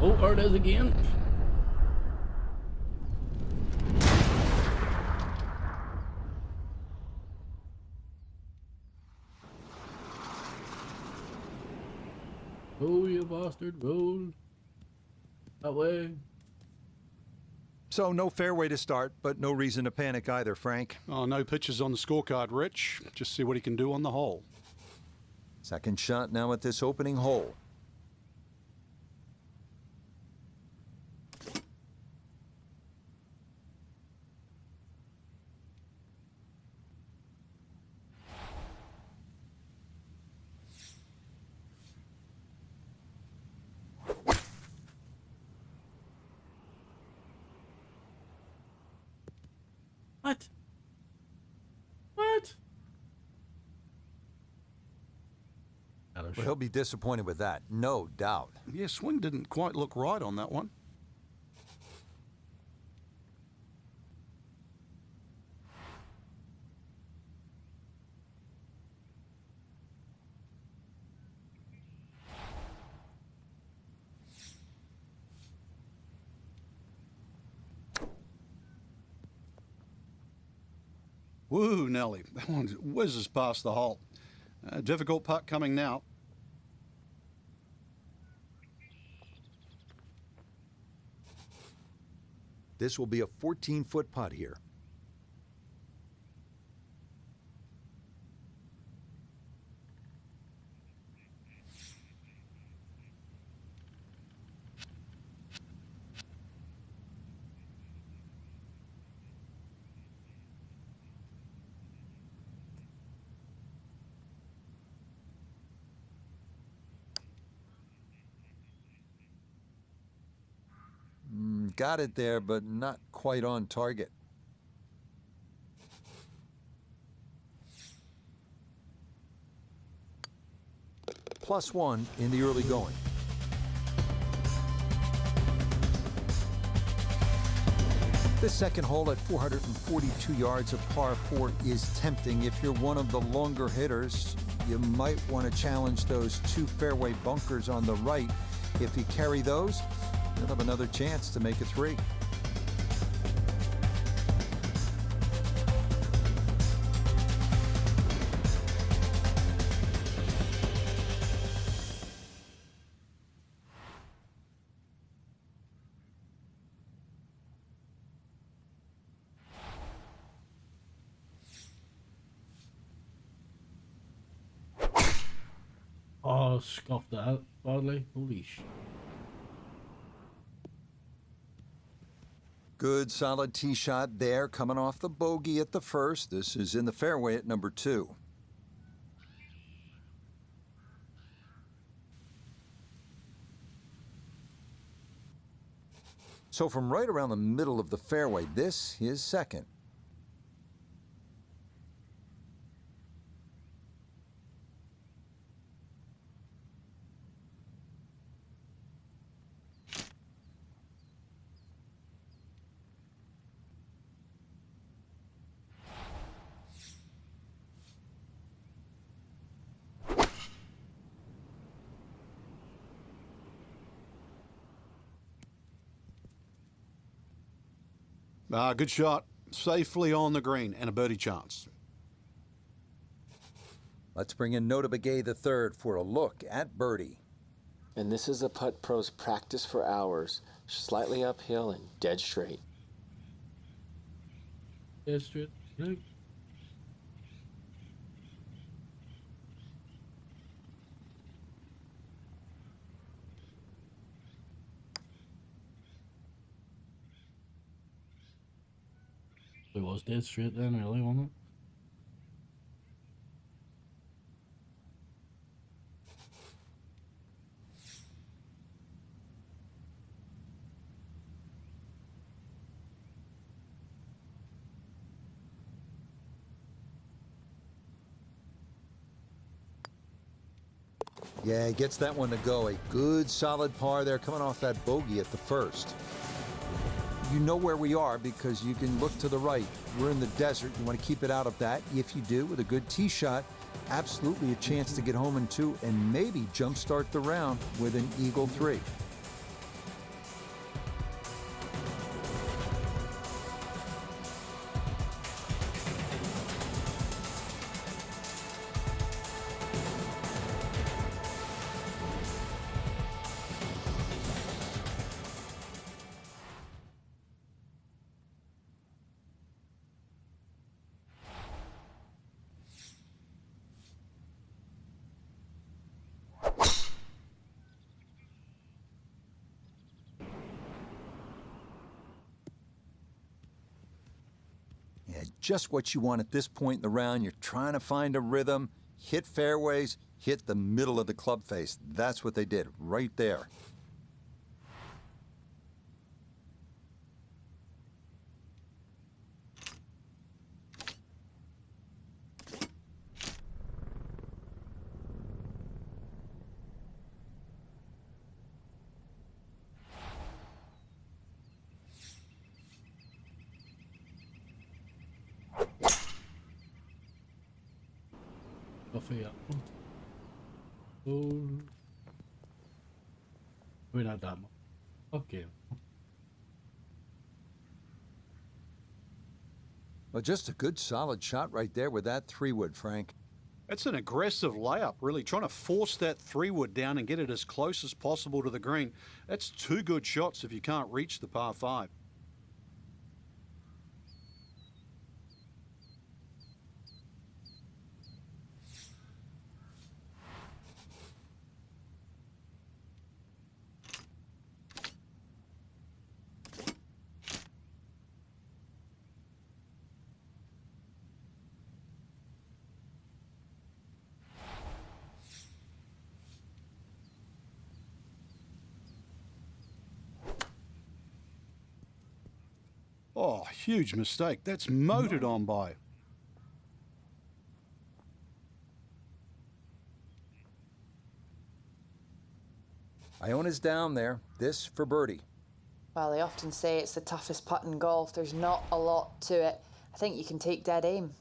Oh, there it is again. Oh, you bastard, roll. That way. So no fairway to start, but no reason to panic either, Frank. Oh, no pitches on the scorecard, Rich. Just see what he can do on the hole. Second shot now at this opening hole. What? What? Well, he'll be disappointed with that, no doubt. Yeah, swing didn't quite look right on that one. Woo, Nelly. That one whizzes past the hole. Difficult putt coming now. This will be a 14-foot putt here. got it there, but not quite on target. +1 in the early going. This second hole at 442 yards of par 4 is tempting. If you're one of the longer hitters, you might want to challenge those 2 fairway bunkers on the right. If you carry those, you'll have another chance to make a 3. Oh, scuffed that badly. Holy shit. Good solid tee shot there, coming off the bogey at the first. This is in the fairway at number 2. So from right around the middle of the fairway, this is second. Good shot. Safely on the green and a birdie chance. Let's bring in Nota Begay III for a look at birdie. And this is a putt pros practice for hours, slightly uphill and dead straight. Dead straight. Right. It was dead straight then, really, wasn't it? Yeah, he gets that one to go. A good solid par there, coming off that bogey at the first. You know where we are because you can look to the right. We're in the desert. You want to keep it out of that. If you do, with a good tee shot, absolutely a chance to get home in 2 and maybe jumpstart the round with an eagle 3. Yeah, just what you want at this point in the round. You're trying to find a rhythm, hit fairways, hit the middle of the club face. That's what they did right there. Coffee up. Oh. We're not that much. Okay. Well, just a good solid shot right there with that 3-wood, Frank. It's an aggressive layup, really, trying to force that 3-wood down and get it as close as possible to the green. That's 2 good shots if you can't reach the par 5. Oh, huge mistake. That's motored on by. Iona's down there. This for birdie. Well, they often say it's the toughest putt in golf. There's not a lot to it. I think you can take dead aim.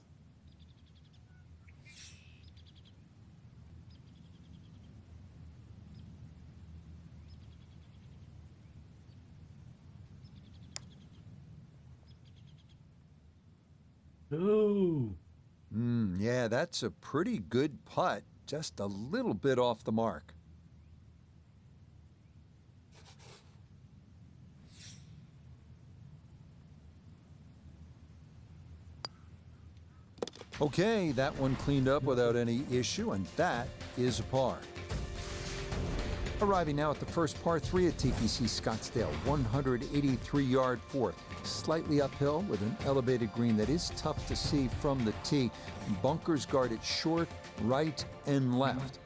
Oh. Yeah, that's a pretty good putt. Just a little bit off the mark. Okay, that one cleaned up without any issue, and that is a par. Arriving now at the first par 3 at TPC Scottsdale, 183-yard fourth. Slightly uphill with an elevated green that is tough to see from the tee. Bunkers guard it short, right, and left.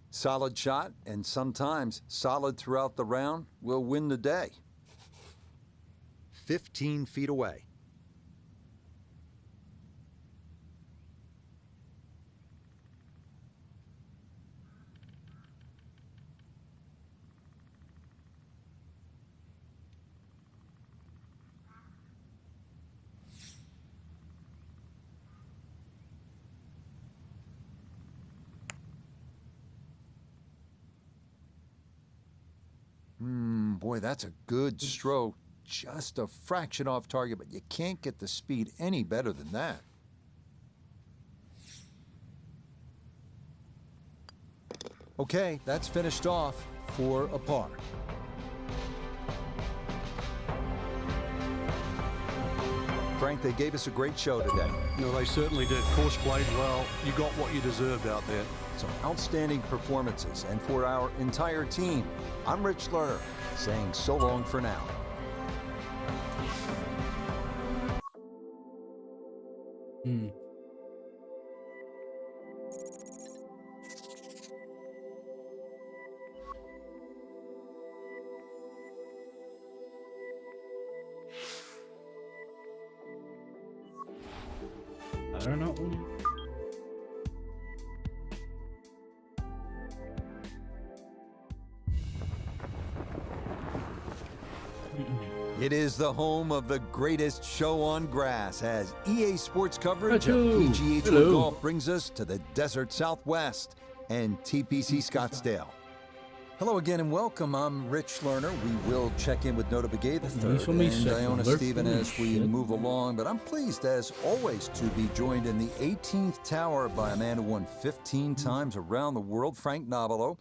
Solid shot, and sometimes solid throughout the round, will win the day. 15 feet away. Boy, that's a good stroke. Just a fraction off target, but you can't get the speed any better than that. Okay, that's finished off for a par. Frank, they gave us a great show today. No, they certainly did. Course played well. You got what you deserved out there. Some outstanding performances. And for our entire team, I'm Rich Lerner, saying so long for now. I don't know. It is the home of the greatest show on grass as EA Sports coverage of Hello. PGA Tour Hello. golf brings us to the desert Southwest and TPC Scottsdale. Hello again and welcome. I'm Rich Lerner. We will check in with Nota Begay the third for me, and second. Iona Holy Stephen as we shit. move along. But I'm pleased, as always, to be joined in the 18th tower by a man who won 15 times around the world, Frank Nobilo.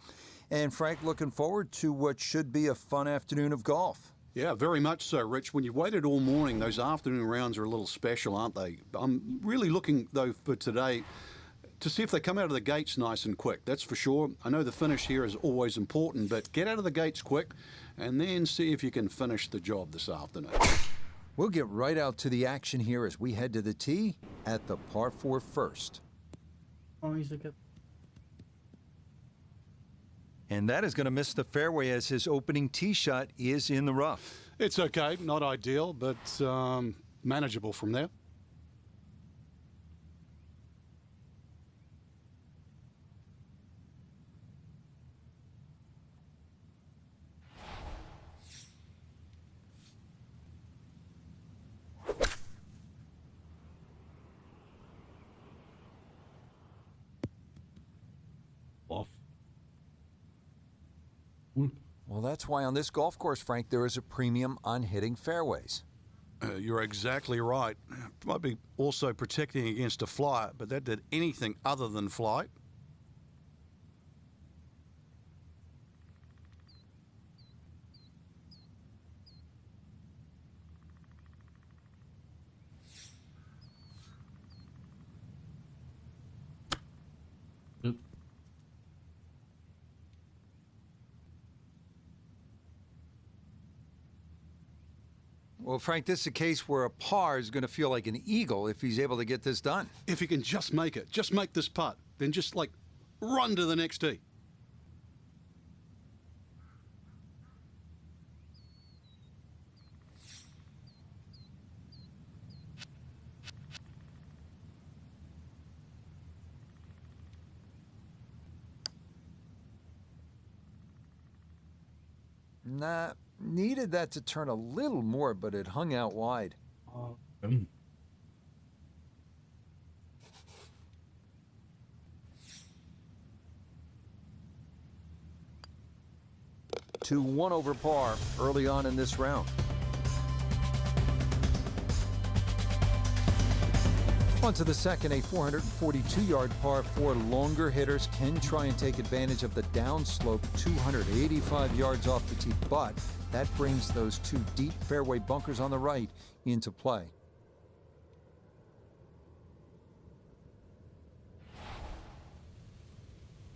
And Frank, looking forward to what should be a fun afternoon of golf. Yeah, very much so, Rich. When you've waited all morning, those afternoon rounds are a little special, aren't they? I'm really looking, though, for today to see if they come out of the gates nice and quick. That's for sure. I know the finish here is always important, but get out of the gates quick and then see if you can finish the job this afternoon. We'll get right out to the action here as we head to the tee at the par 4 first. Oh, he's like a... And that is going to miss the fairway as his opening tee shot is in the rough. It's okay, not ideal, but manageable from there. Off. Well, that's why on this golf course, Frank, there is a premium on hitting fairways. You're exactly right. Might be also protecting against a flight, but that did anything other than flight. Oop. Well, Frank, this is a case where a par is going to feel like an eagle if he's able to get this done. If he can just make it, just make this putt, then just like run to the next tee. Nah, needed that to turn a little more, but it hung out wide. To 1 over par early on in this round. On to the second, a 442-yard par 4. Longer hitters can try and take advantage of the downslope 285 yards off the tee, but that brings those two deep fairway bunkers on the right into play.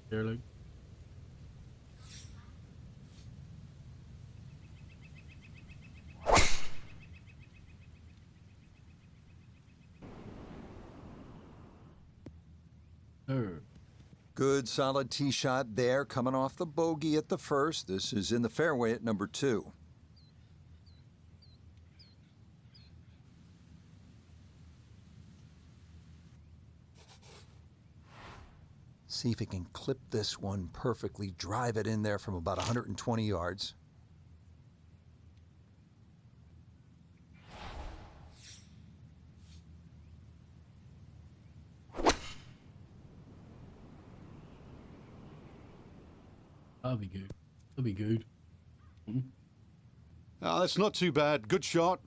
Barely. Good solid tee shot there, coming off the bogey at the first. This is in the fairway at number 2. See if he can clip this one perfectly, drive it in there from about 120 yards. That'll be good. That'll be good. That's not too bad. Good shot.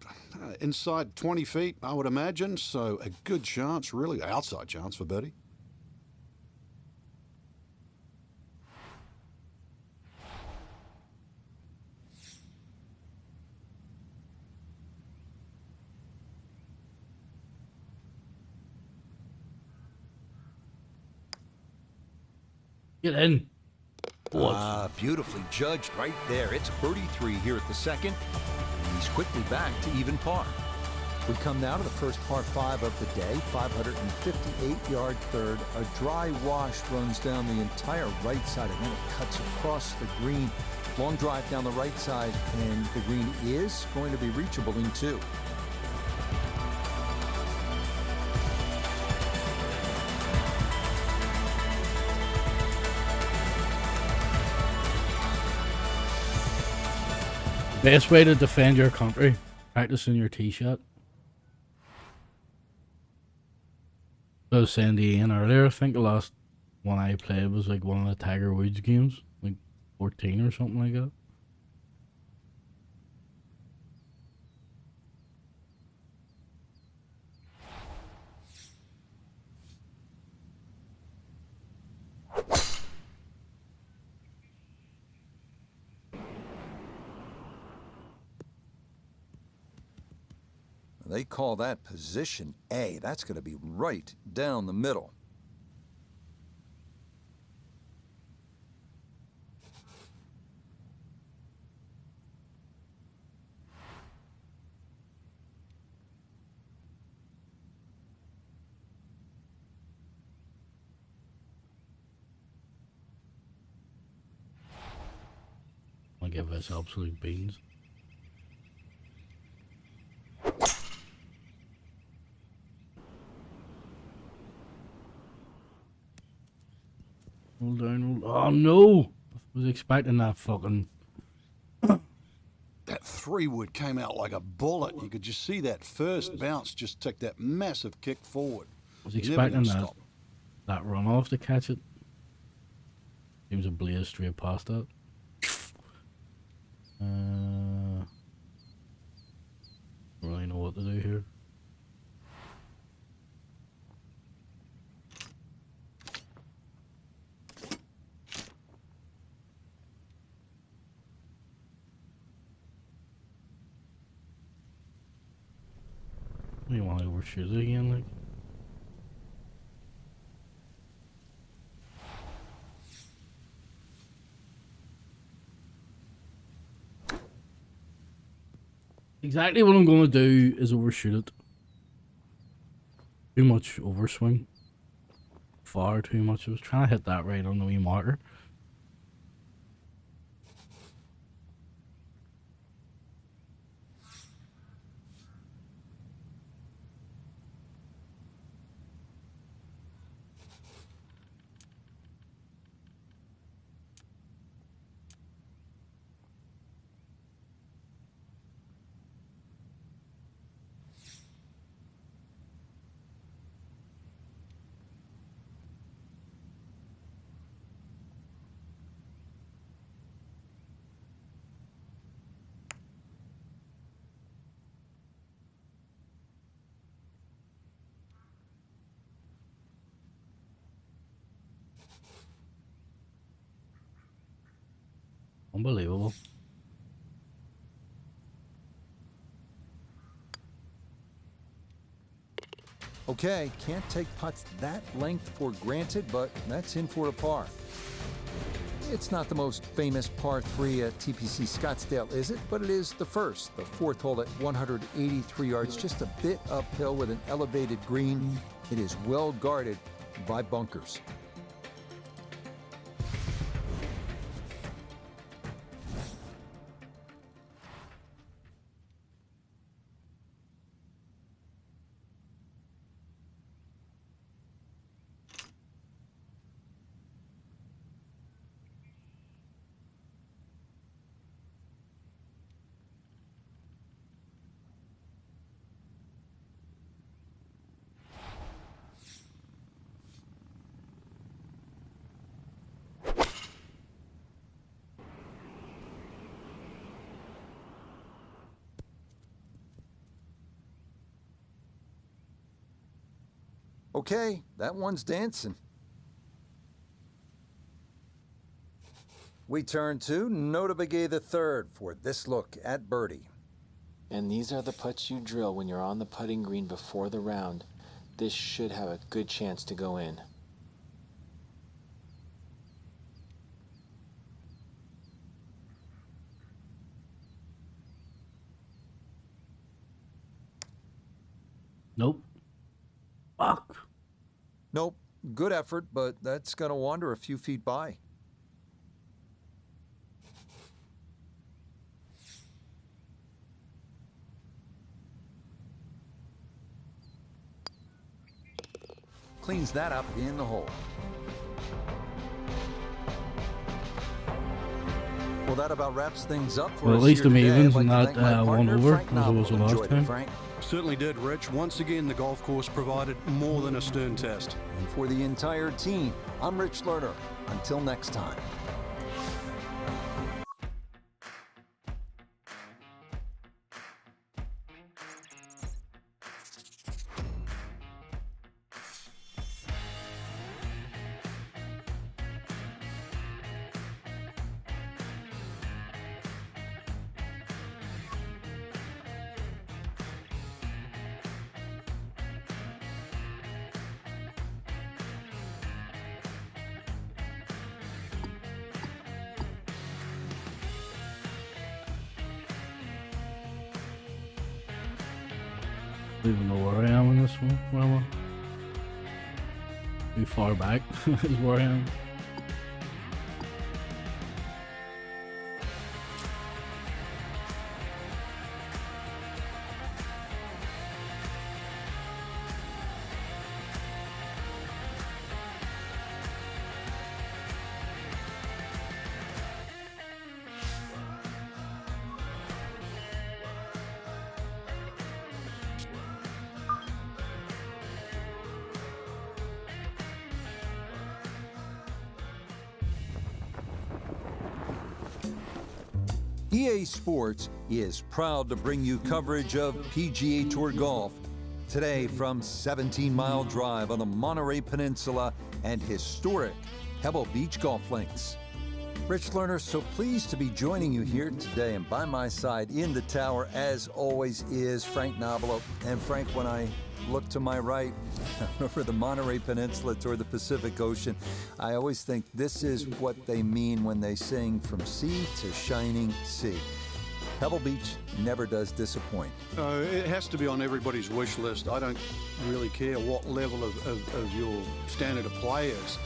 Inside 20 feet, I would imagine. So a good chance, really outside chance for birdie. Get in. Beautifully judged right there. It's birdie 3 here at the second. And he's quickly back to even par. We come now to the first par 5 of the day, 558-yard third. A dry wash runs down the entire right side, and then it cuts across the green. Long drive down the right side, and the green is going to be reachable in 2. Best way to defend your country, practicing your tee shot. I was saying to Ian earlier, I think the last one I played was like one of the Tiger Woods games, like 14 or something like that. They call that position A. That's going to be right down the middle. I'll give this absolute beans. Hold down, hold. Oh no! I was expecting that fucking. That 3-wood came out like a bullet. You could just see that first bounce just take that massive kick forward. I was Never expecting gonna that stop. that runoff to catch it. Seems a blaze straight past that. Don't really know what to do here. You want to overshoot it again, like? Exactly what I'm going to do is overshoot it. Too much overswing. Far too much. I was trying to hit that right on the wee marker. Unbelievable. Okay, can't take putts that length for granted, but that's in for a par. It's not the most famous par 3 at TPC Scottsdale, is it? But it is the first, the fourth hole at 183 yards, just a bit uphill with an elevated green. It is well guarded by bunkers. Okay, that one's dancing. We turn to Nota Begay III for this look at birdie. And these are the putts you drill when you're on the putting green before the round. This should have a good chance to go in. Nope. Fuck. Nope, good effort, but that's gonna wander a few feet by. Cleans that up in the hole. Well, that about wraps things up for Well, us at least here I'm today. even I'd like to not thank my one partner, over, Frank as I was Knobble. the last Enjoyed it, time. Frank. Certainly did, Rich. Once again, the golf course provided more than a stern test. And for the entire team, I'm Rich Lerner. Until next time. Don't even know where I am in this one. Where am I? Too far back is where I am. EA Sports is proud to bring you coverage of PGA Tour golf. Today from 17 Mile Drive on the Monterey Peninsula and historic Pebble Beach golf links. Rich Lerner, so pleased to be joining you here today. And by my side in the tower, as always, is Frank Nobilo. And Frank, when I look to my right over the Monterey Peninsula toward the Pacific Ocean, I always think this is what they mean when they sing from sea to shining sea. Pebble Beach never does disappoint. It has to be on everybody's wish list. I don't really care what level of your standard of play is.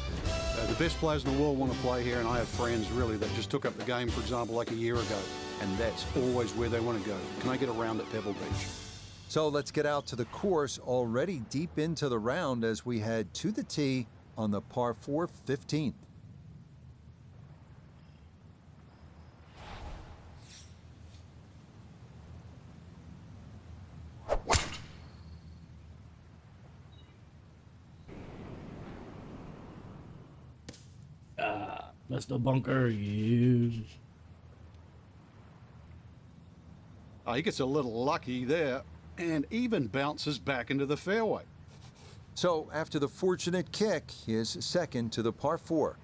The best players in the world want to play here, and I have friends really that just took up the game, for example, like a year ago, and that's always where they want to go. Can I get a round at Pebble Beach? So let's get out to the course, already deep into the round as we head to the tee on the par 4 15th. Mr. Bunker, you. Oh, he gets a little lucky there and even bounces back into the fairway. So after the fortunate kick, his second to the par 4.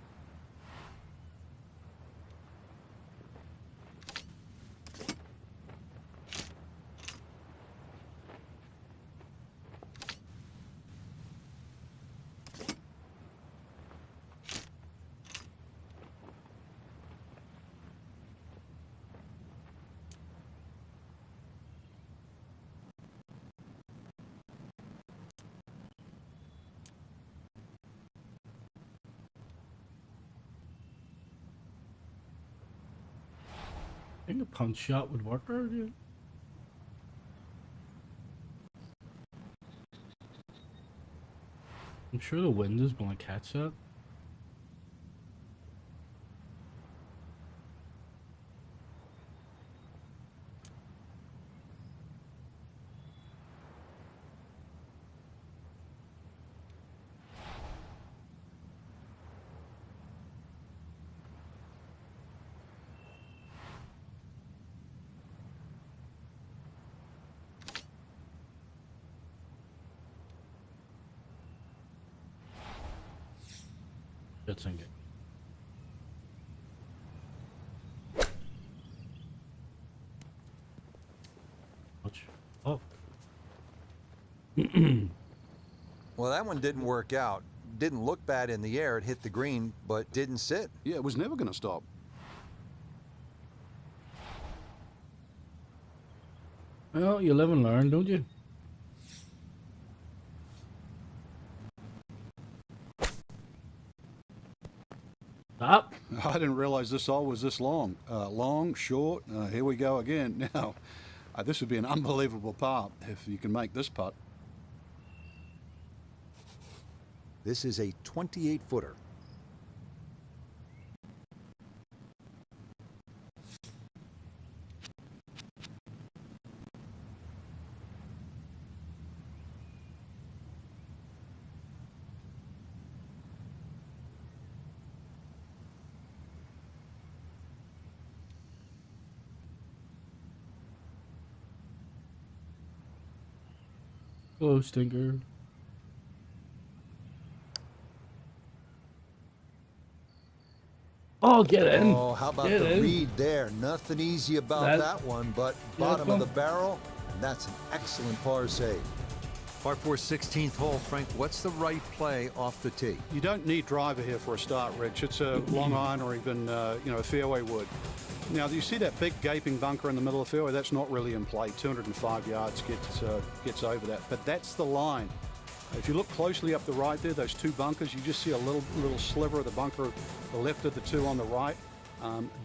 I think a punch shot would work there, dude. I'm sure the wind is going to catch that. Good thinking. Watch. Oh. Well, that one didn't work out. Didn't look bad in the air. It hit the green, but didn't sit. Yeah, it was never going to stop. Well, you live and learn, don't you? Stop. I didn't realize this hole was this long. Long, short, here we go again. Now, this would be an unbelievable par if you can make this putt. This is a 28-footer. Hello, stinker. Oh, get in. Oh, how about Get the in. read there? Nothing easy about that one, but bottom of come. the barrel, and that's an excellent par save. Par 4 16th hole, Frank, what's the right play off the tee? You don't need driver here for a start, Rich. It's a long iron or even, a fairway wood. Now, you see that big gaping bunker in the middle of the fairway? That's not really in play. 205 yards gets over that. But that's the line. If you look closely up the right there, those two bunkers, you just see a little sliver of the bunker, the left of the two on the right.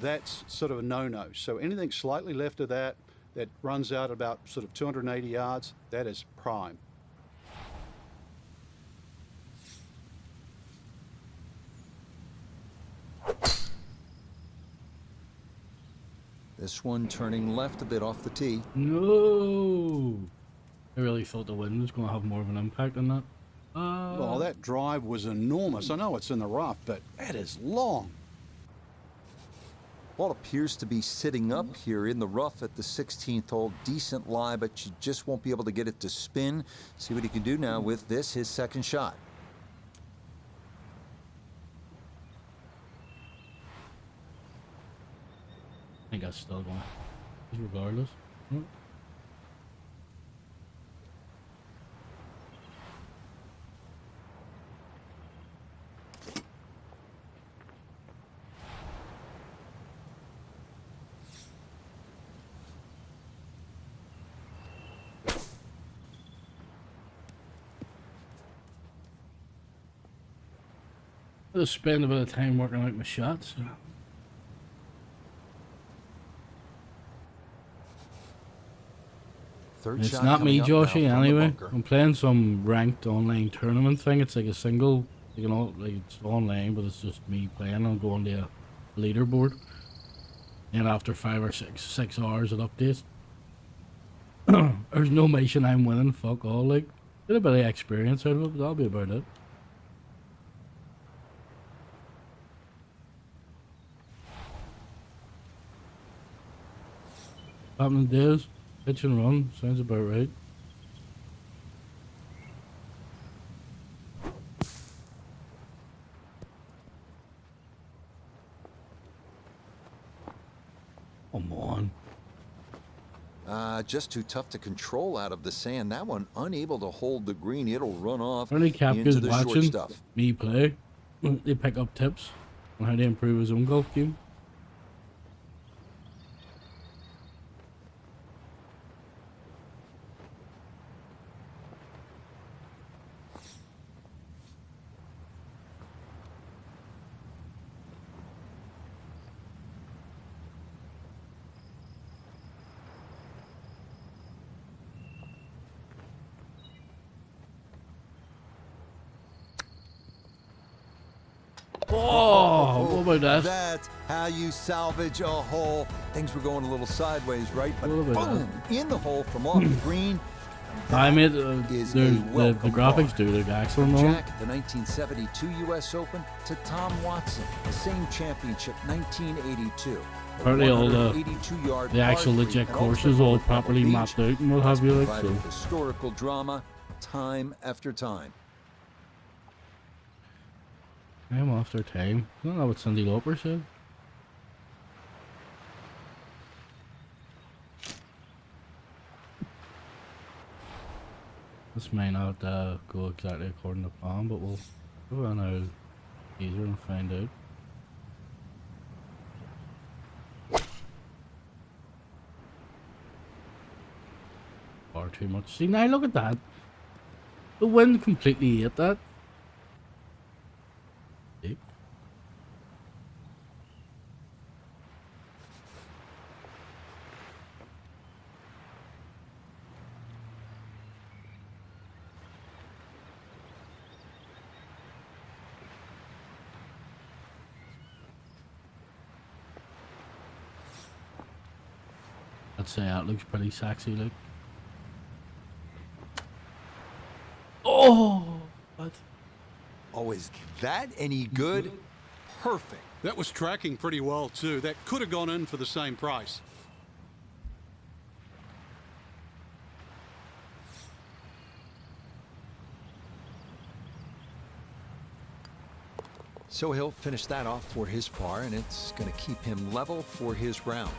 That's sort of a no-no. So anything slightly left of that runs out about sort of 280 yards, that is prime. This one turning left a bit off the tee. No. I really thought the wind was going to have more of an impact on that. Well, that drive was enormous. I know it's in the rough, but that is long. Ball appears to be sitting up here in the rough at the 16th hole. Decent lie, but you just won't be able to get it to spin. See what he can do now with this, his second shot. think that's still going. Regardless. Hmm. I just spend a bit of time working out my shots. Third It's shot not me, coming up now Joshy, from the anyway. bunker. I'm playing some ranked online tournament thing. It's like a single, you know, like it's online, but it's just me playing and going to a leaderboard. And after 5 or 6 hours it updates. There's no mission I'm winning, fuck all, like. Get a bit of experience out of it, but that'll be about it. Happening days, pitch and run, sounds about right. Come on. Just too tough to control out of the sand. That one unable to hold the green. It'll run off Only Capca's into the short watching stuff. me play. They pick up tips on how to improve his own golf game. Oh, what about that? That's how you salvage a hole. Things were going a little sideways, right? But What about boom, in the hole from off the green. I made is the a welcome graphics bar. do look excellent. Jack at the 1972 U.S. Open to Tom Watson, the same championship, 1982. Apparently all the 182-yard actual par legit three, and courses also all Pebble properly Beach mapped out and what have you, like, provided so. historical drama time after time. I'm after time. I don't know what Cindy Lauper said. This may not go exactly according to plan, but we'll go on out easier and find out. Far too much. See, now look at that. The wind completely ate that. See? I'd say that looks pretty sexy, like. Oh! What? Oh, is that any good? Perfect. That was tracking pretty well too. That could have gone in for the same price. So he'll finish that off for his par, and it's going to keep him level for his round.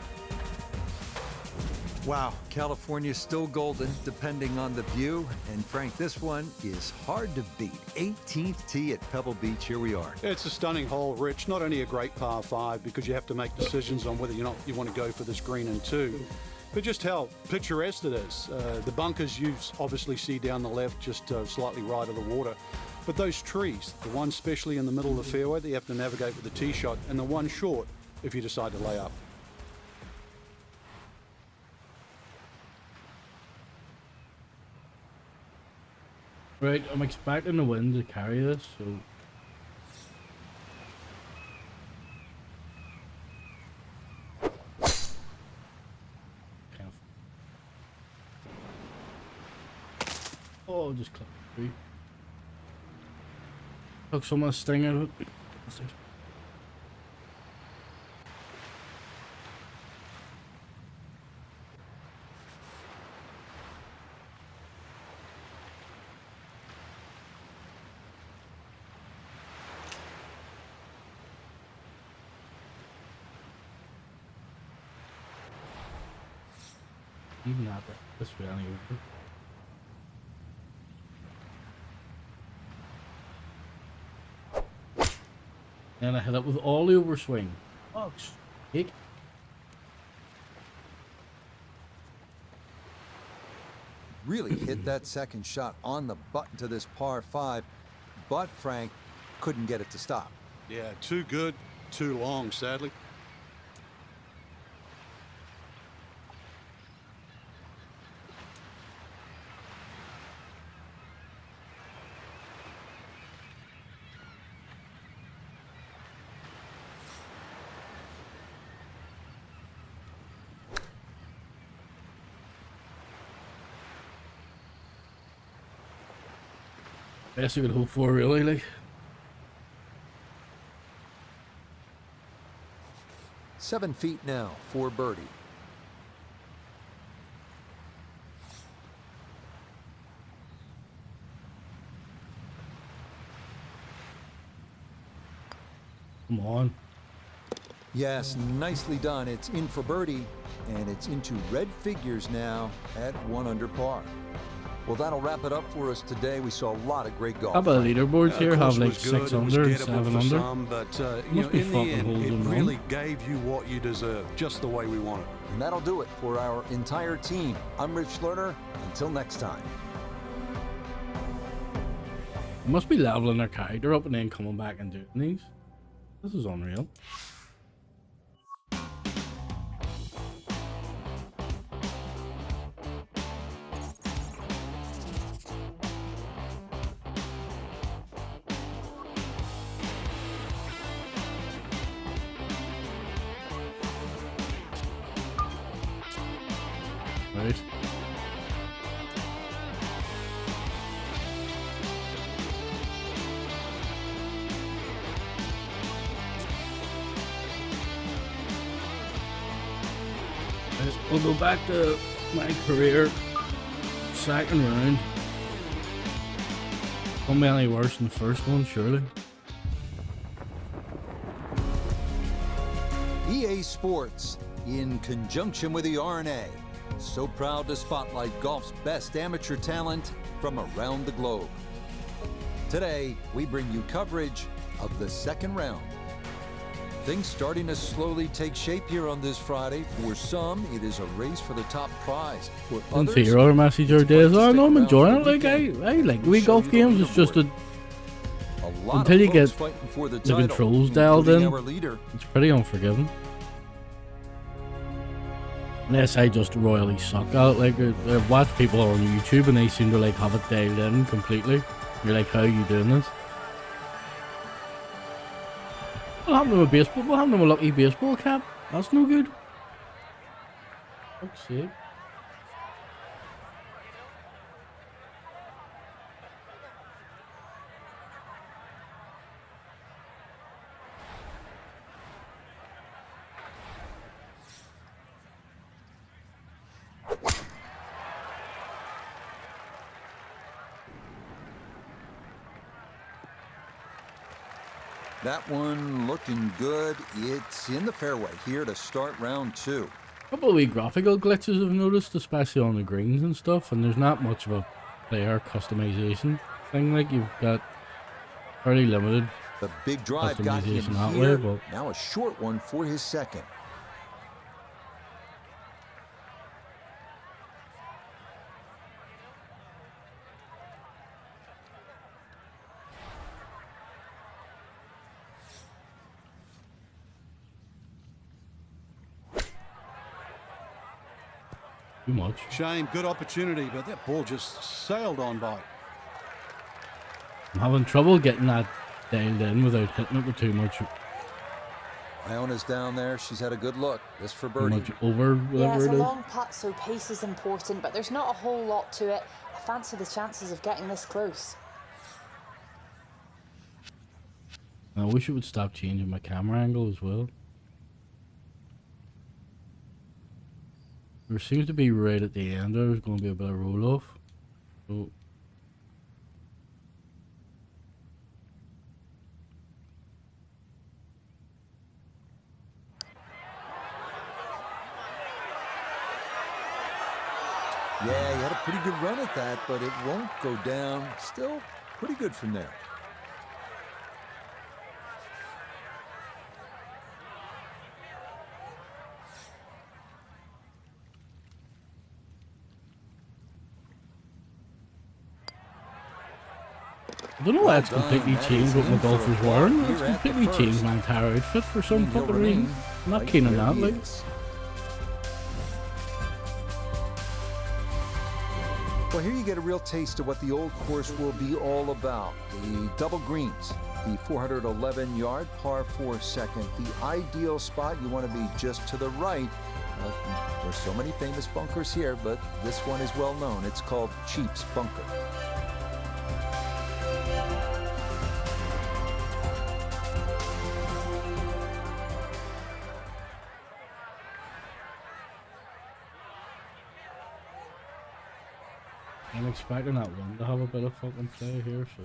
Wow, California's still golden, depending on the view. And Frank, this one is hard to beat. 18th tee at Pebble Beach. Here we are. It's a stunning hole, Rich. Not only a great par 5 because you have to make decisions on whether or not you want to go for this green in 2, but just how picturesque it is. The bunkers you obviously see down the left, just slightly right of the water. But those trees, the one especially in the middle of the fairway that you have to navigate with the tee shot, and the one short if you decide to lay up. Right, I'm expecting the wind to carry this, so. Kind of. Oh, just clip through. Took some of the sting out of it. Even that, this really over. And I hit it with all the overswing. Fuck's sake. Really hit that second shot on the button to this par 5, but Frank couldn't get it to stop. Yeah, too good, too long, sadly. Best you could hope for, really, like. 7 feet now for birdie. Come on. Yes, nicely done. It's in for birdie, and it's into red figures now at 1 under par. Well, that'll wrap it up for us today. We saw a lot of great golf. How about the leaderboards here? Course Have like was good, 6 it was under and gettable 7 for under. some, but you know, be in the fucking end, holes it in one. really gave you what you deserve, just the way we want it. And that'll do it for our entire team. I'm Rich Lerner. Until next time. Must be leveling their character up and then coming back and doing these. This is unreal. Right. We'll go back to my career. Second round. Won't be any worse than the first one, surely. EA Sports, in conjunction with the RNA, so proud to spotlight golf's best amateur talent from around the globe. Today, we bring you coverage of the second round. Things starting to slowly take shape here on this Friday. For some, it is a race for the top prize. For Didn't others, see your other message or it's a days. fight to Oh stick no, I'm around enjoying for it. the Like weekend. I like We'll we show golf you the games. It's just leaderboard. a A lot until of you folks get fighting for the the title, controls dialed including in. our leader. It's pretty unforgiving. Unless I just royally suck at it. Like I watch people on YouTube and they seem to like have it dialed in completely. You're like, how are you doing this? What happened to my baseball? What happened to my lucky baseball cap? That's no good. Fuck's sake. That one looking good. It's in the fairway here to start round 2. A couple of wee graphical glitches I've noticed, especially on the greens and stuff, and there's not much of a player customization thing. Like you've got fairly limited. The big drive got him Customization that here. way, but- Now a short one for his second. Too much. Shame, good opportunity, but that ball just sailed on by. I'm having trouble getting that dialed in without hitting it with too much Iona's down there. She's had a good look. This for too birdie. much over Yeah, whatever it's a it is. long putt, so pace is important, but there's not a whole lot to it. I fancy the chances of getting this close. I wish it would stop changing my camera angle as well. There seems to be right at the end there's going to be a bit of roll off. So Yeah, he had a pretty good run at that, but it won't go down. Still pretty good from there. I don't know why Well it's completely done. That changed is what my in for golf a is par wearing. here It's at the completely changed first. my entire outfit for some And he'll fucking reason. remain I'm not right keen on where that, he like. is. Well, here you get a real taste of what the old course will be all about. The double greens, the 411-yard par 4 second. The ideal spot, you want to be just to the right. There's so many famous bunkers here, but this one is well known. It's called Cheap's Bunker. I'm expecting that one to have a bit of fucking play here, so.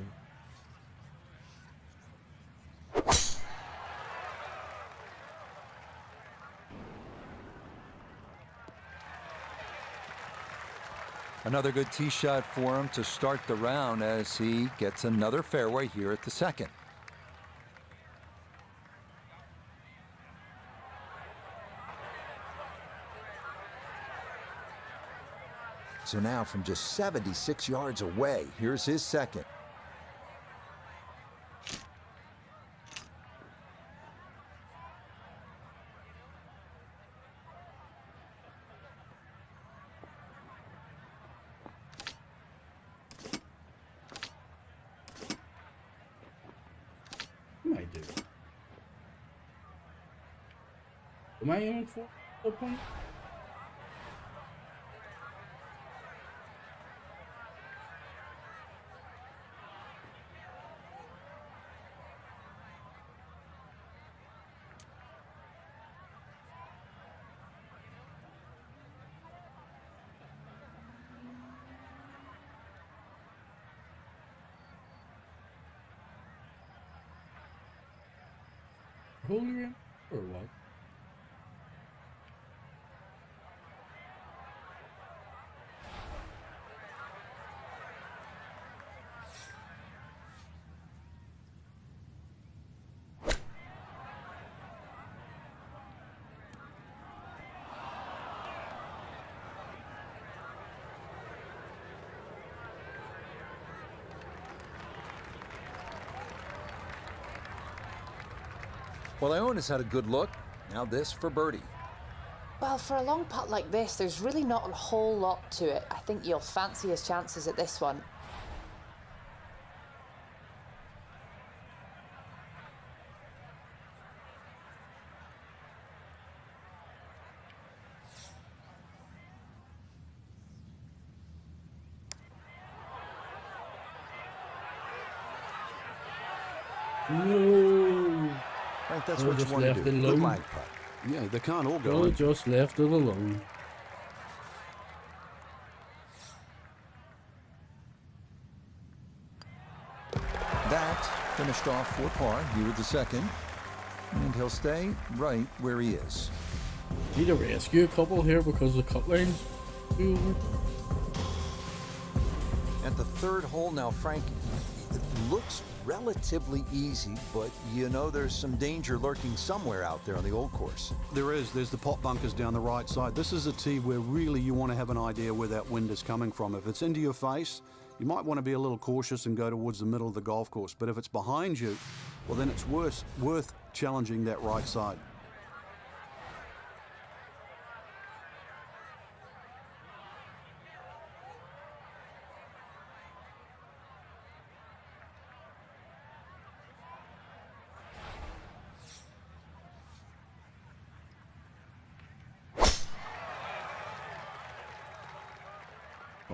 Another good tee shot for him to start the round as he gets another fairway here at the second. So now from just 76 yards away, here's his second. What am I doing? Am I aiming for the point? Holy rim or what? Well, Iona's had a good look. Now this for birdie. Well, for a long putt like this, there's really not a whole lot to it. I think you'll fancy his chances at this one. No. Right, that's Oh, what you just want to left do. it Good alone. lag putt. Yeah, they can't all go Oh, in. just left it alone. That finished off for par here at the second. And he'll stay right where he is. Need to rescue a couple here because the cut line's over. At the third hole now, Frank, it looks relatively easy, but you know there's some danger lurking somewhere out there on the old course. There is. There's the pot bunkers down the right side. This is a tee where really you want to have an idea where that wind is coming from. If it's into your face, you might want to be a little cautious and go towards the middle of the golf course. But if it's behind you, well, then it's worth challenging that right side.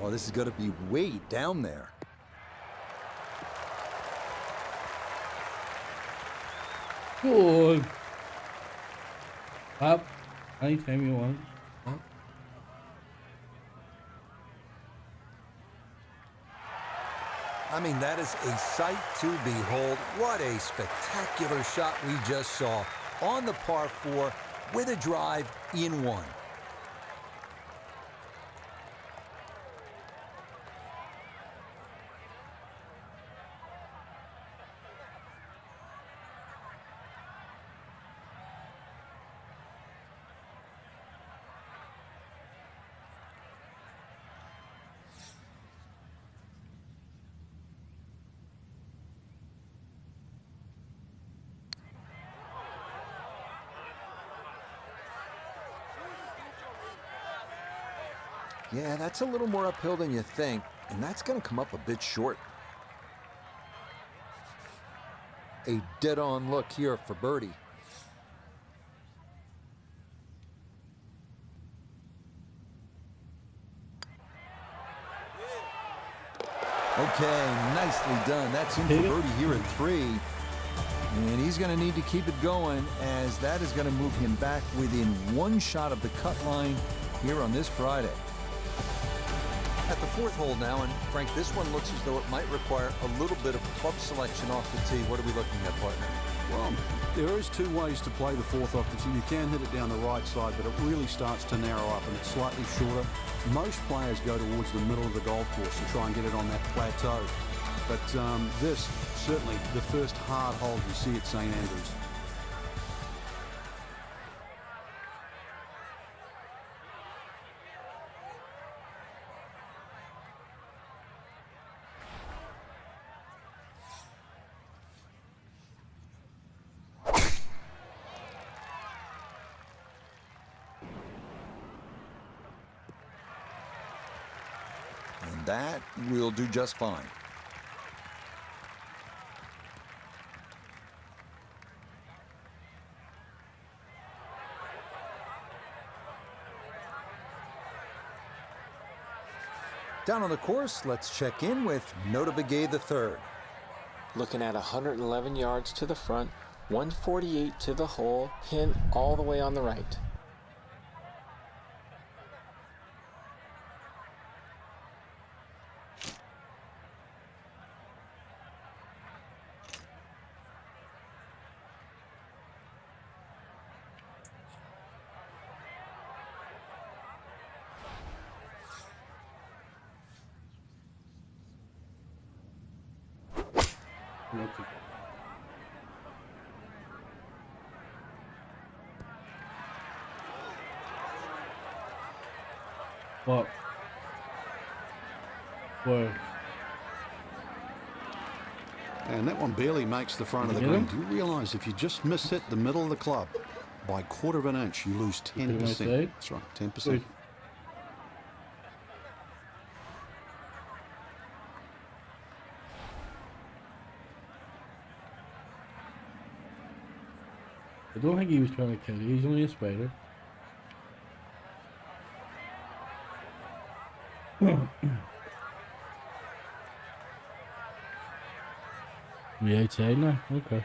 Oh, this is going to be way down there. Go on. Up. Anytime you want. I mean, that is a sight to behold. What a spectacular shot we just saw on the par 4 with a drive in one. Yeah, that's a little more uphill than you think, and that's going to come up a bit short. A dead-on look here for birdie. Okay, nicely done. That's in for birdie here at 3. And he's going to need to keep it going, as that is going to move him back within 1 shot of the cut line here on this Friday. At the 4th hole now, and Frank, this one looks as though it might require a little bit of club selection off the tee. What are we looking at, partner? Well, there is 2 ways to play the 4th off the tee. You can hit it down the right side, but it really starts to narrow up and it's slightly shorter. Most players go towards the middle of the golf course and try and get it on that plateau. But this, certainly the first hard hole you see at St. Andrews. And that will do just fine. Down on the course, let's check in with Nota Begay III. Looking at 111 yards to the front, 148 to the hole, pin all the way on the right. What? Whoa. And that one barely makes the front of the green. Do you realize if you just miss hit the middle of the club by 1/4 of an inch, you lose 10%? That's right, 10%. I don't think he was trying to kill you. He's only a spider. We outside now? Okay.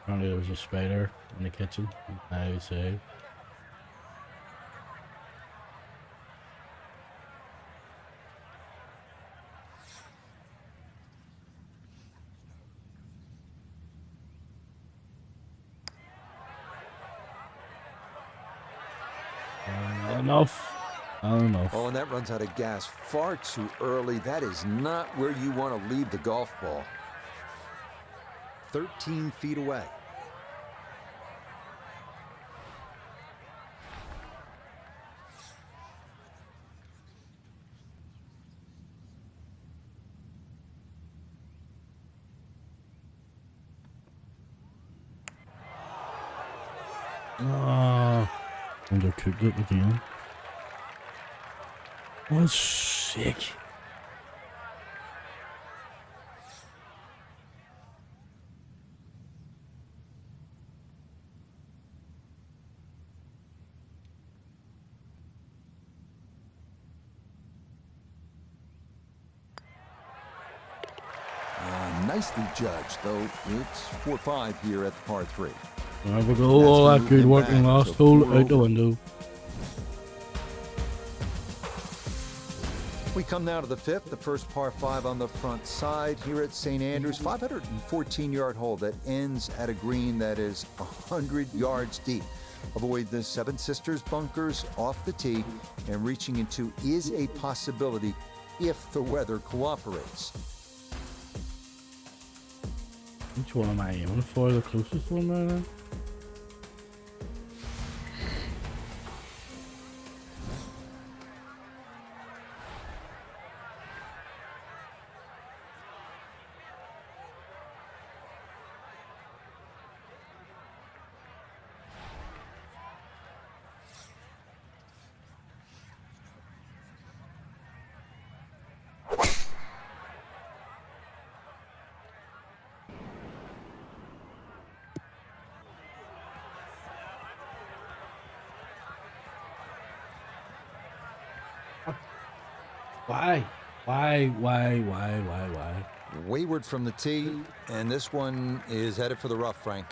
Apparently there was a spider in the kitchen. Now outside. Enough. Enough. Oh, and that runs out of gas far too early. That is not where you want to leave the golf ball. 13 feet away. Undercooked it again. Oh, sick. Nicely judged, though it's 4-5 here at the par 3. There we go. All that good work in last hole out the window. We come now to the 5th, the first par 5 on the front side here at St. Andrews. 514-yard hole that ends at a green that is 100 yards deep. Avoid the Seven Sisters bunkers off the tee, and reaching into is a possibility if the weather cooperates. Which one am I aiming for? The closest one right now? Why? Why? Wayward from the tee, and this one is headed for the rough, Frank.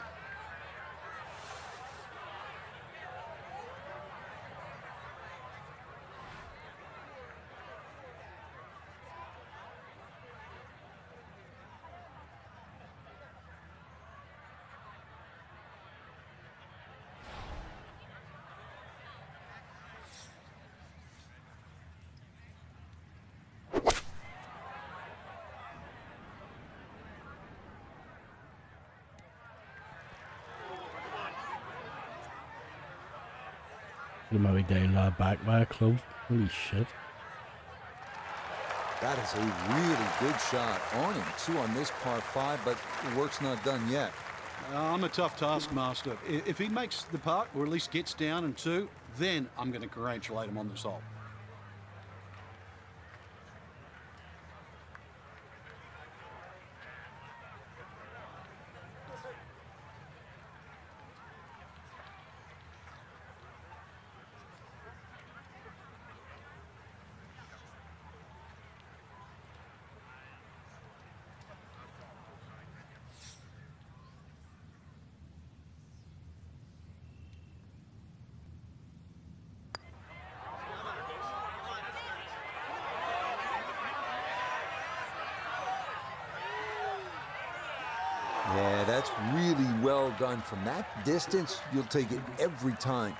You might be getting that back by a club. Holy shit. That is a really good shot on him. 2 on this par 5, but the work's not done yet. I'm a tough taskmaster. If he makes the putt, or at least gets down in 2, then I'm going to congratulate him on this hole. Yeah, that's really well done. From that distance, you'll take it every time.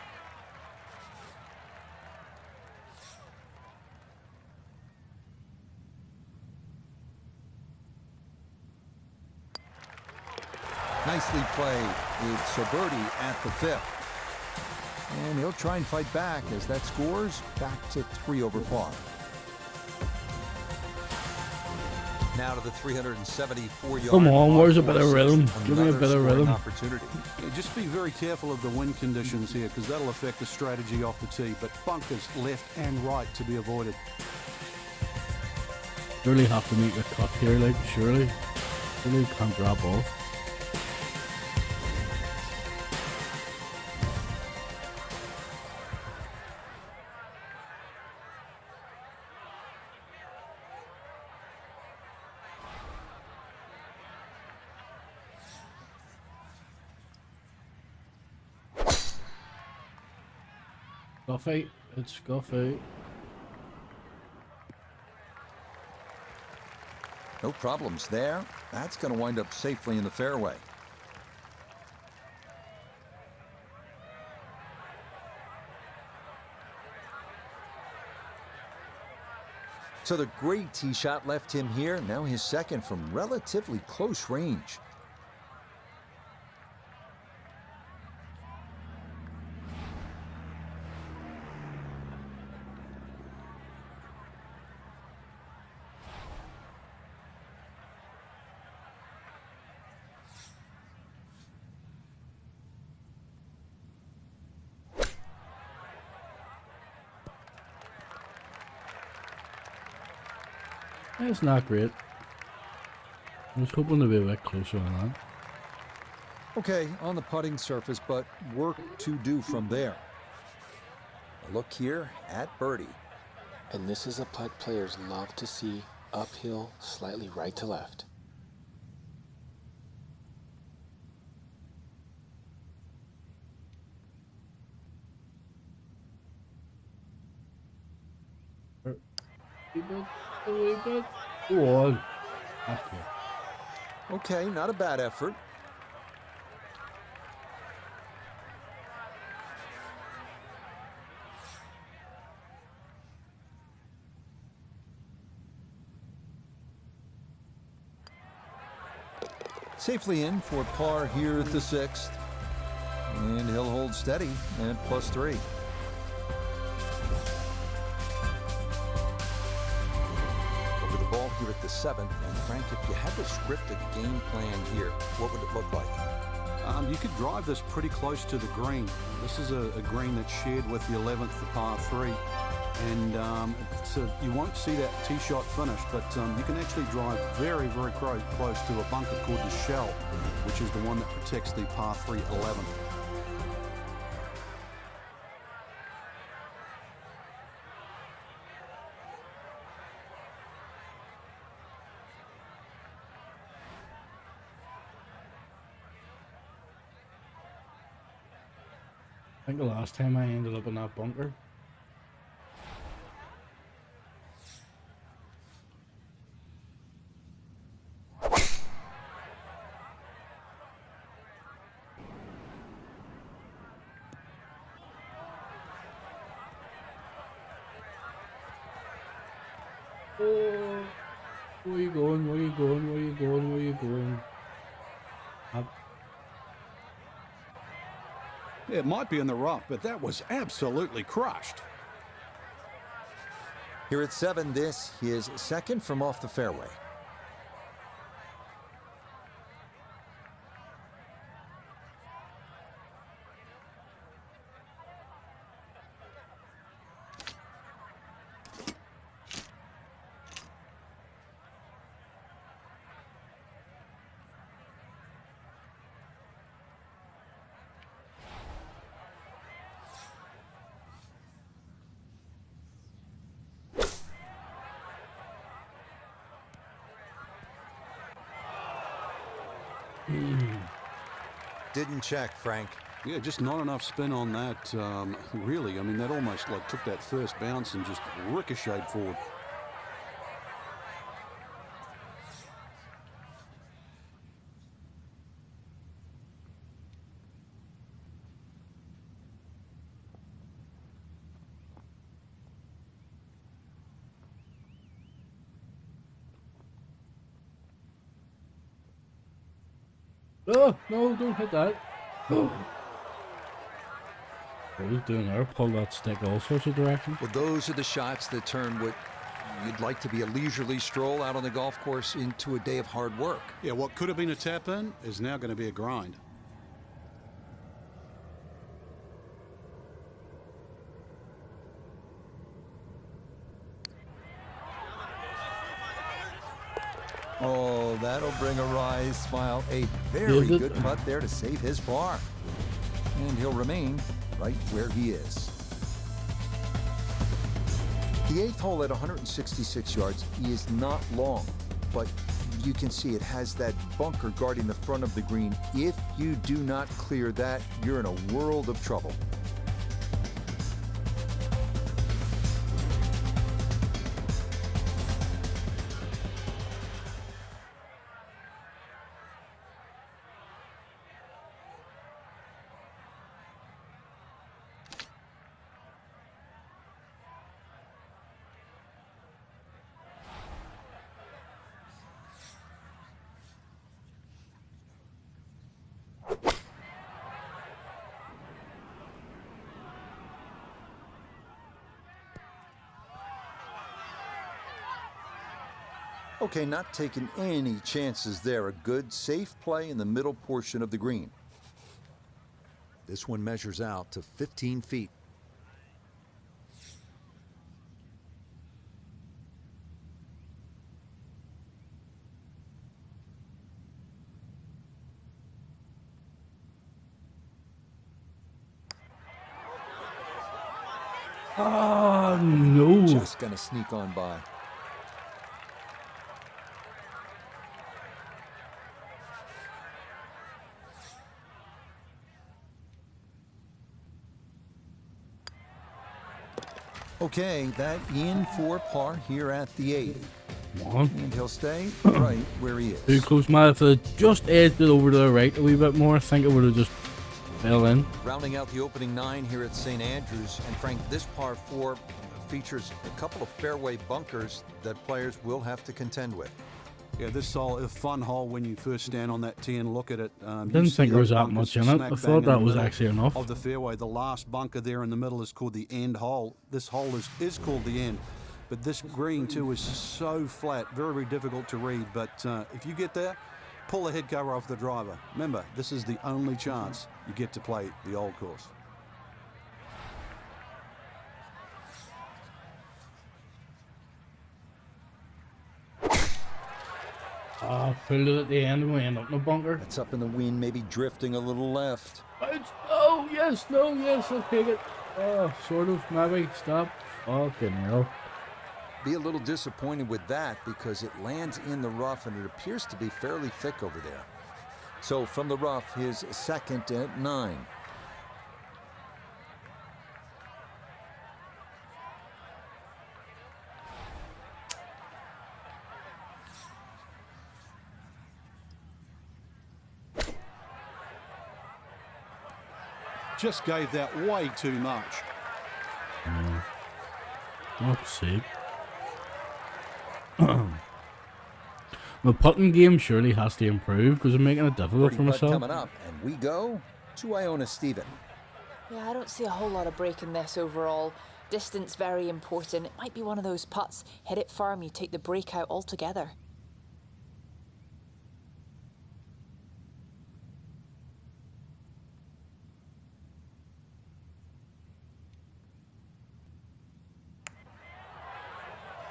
Nicely played. It's a birdie at the 5th. And he'll try and fight back as that scores back to 3 over par. Now to the 374-yard. Come on, where's a bit of rhythm? Give me a bit of rhythm. Opportunity. Yeah, just be very careful of the wind conditions here, because that'll affect the strategy off the tee. But bunkers left and right to be avoided. Surely have to make the cut here, like, surely. Surely can't drop off. Scuffy, it's Scuffy. No problems there. That's going to wind up safely in the fairway. So the great tee shot left him here. Now his second from relatively close range. It's not great. I was hoping to be a bit closer than that. Okay, on the putting surface, but work to do from there. A look here at birdie. And this is a putt players love to see, uphill, slightly right to left. Go on. Okay. Okay, not a bad effort. Safely in for par here at the 6th. And he'll hold steady at +3. Over the ball here at the 7th. And Frank, if you had to script a game plan here, what would it look like? You could drive this pretty close to the green. This is a green that's shared with the 11th, the par 3. And you won't see that tee shot finish, but you can actually drive very, very close to a bunker called the Shell, which is the one that protects the par 3 11th. think the last time I ended up in that bunker. Oh, where you going? Where you going? Where you going? Where you going? Up. It might be in the rough, but that was absolutely crushed. Here at 7, this his second from off the fairway. Didn't check, Frank. Yeah, just not enough spin on that, really. I mean, that almost like took that first bounce and just ricocheted forward. Oh, no, don't hit that. Oh. What was doing there? Pull that stick all sorts of directions. Well, those are the shots that turn what you'd like to be a leisurely stroll out on the golf course into a day of hard work. Yeah, what could have been a tap in is now going to be a grind. Oh, that'll bring a wry smile. A very good putt there to save his par. And he'll remain right where he is. The 8th hole at 166 yards is not long, but you can see it has that bunker guarding the front of the green. If you do not clear that, you're in a world of trouble. Okay, not taking any chances there. A good, safe play in the middle portion of the green. This one measures out to 15 feet. Ah, no. Just gonna sneak on by. Okay, that in for par here at the 8th. Come on. And he'll stay right where he Too is. close, man. If it just edged it over to the right a wee bit more, I think it would have just fell in. Rounding out the opening 9 here at St. Andrews. And Frank, this par 4 features a couple of fairway bunkers that players will have to contend with. Yeah, this is a fun hole when you first stand on that tee and look at it. Didn't think there was that much in it. I thought that was actually enough. Of the fairway, the last bunker there in the middle is called the end hole. This hole is called the end, but this green too is so flat, very, very difficult to read. But if you get there, pull the head cover off the driver. Remember, this is the only chance you get to play the old course. Ah, pulled it at the end and we end up in the bunker. It's up in the wind, maybe drifting a little left. Oh, yes, no, yes, I'll take it. Oh, sort of, maybe. Stop. Fucking hell. Be a little disappointed with that because it lands in the rough and it appears to be fairly thick over there. So from the rough, his second at 9. Just gave that way too much. Fuck's sake. My putting game surely has to improve because I'm making it difficult for Birdie putt myself. coming up, and we go to Iona Stephen. Yeah, I don't see a whole lot of break in this overall. Distance very important. It might be one of those putts. Hit it firm, you take the break out altogether.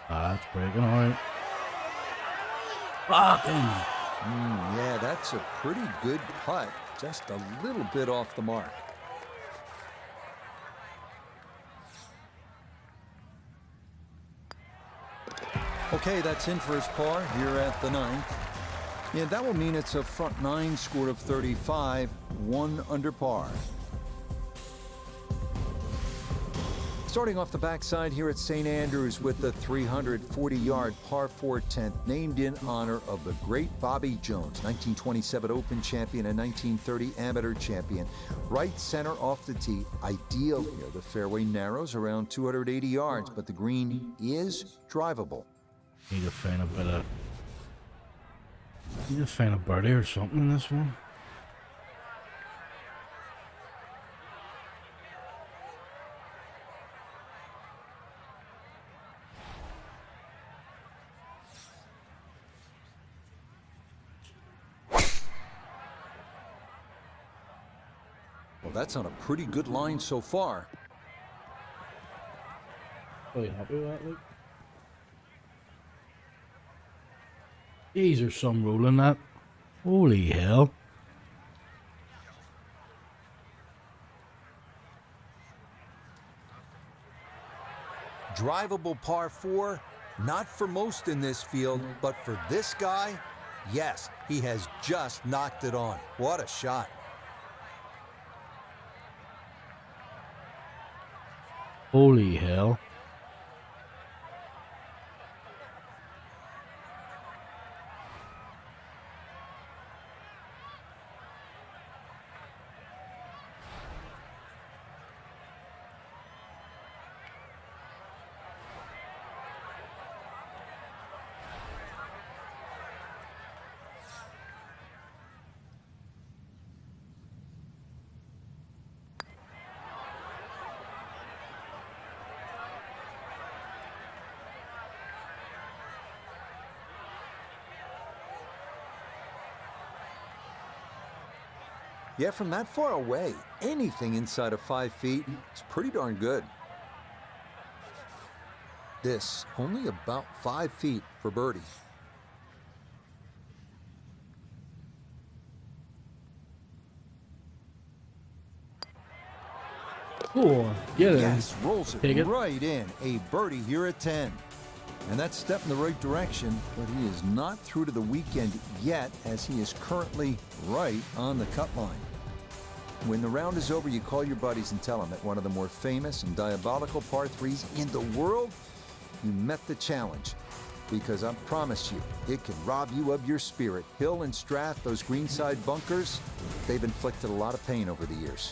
It's breaking out. Fucking. Yeah, that's a pretty good putt. Just a little bit off the mark. Okay, that's in for his par here at the 9th. Yeah, that will mean it's a front 9 score of 35, 1 under par. Starting off the backside here at St. Andrews with the 340-yard par 4 10th, named in honor of the great Bobby Jones, 1927 Open champion and 1930 amateur champion. Right center off the tee, ideal here. The fairway narrows around 280 yards, but the green is drivable. Need to find a bit of. Need to find a birdie or something in this one. Well, that's on a pretty good line so far. Are you happy with that, Luke? Jeez, there's some rolling that. Holy hell. Drivable par 4, not for most in this field, but for this guy, yes, he has just knocked it on. What a shot. Holy hell. Yeah, from that far away, anything inside of 5 feet is pretty darn good. This only about 5 feet for birdie. Oh, get it. Yes, rolls it Take it. right in. A birdie here at 10. And that's a step in the right direction, but he is not through to the weekend yet, as he is currently right on the cut line. When the round is over, you call your buddies and tell them that one of the more famous and diabolical par 3s in the world, you met the challenge. Because I promise you, it can rob you of your spirit. Hill and Strath, those greenside bunkers, they've inflicted a lot of pain over the years.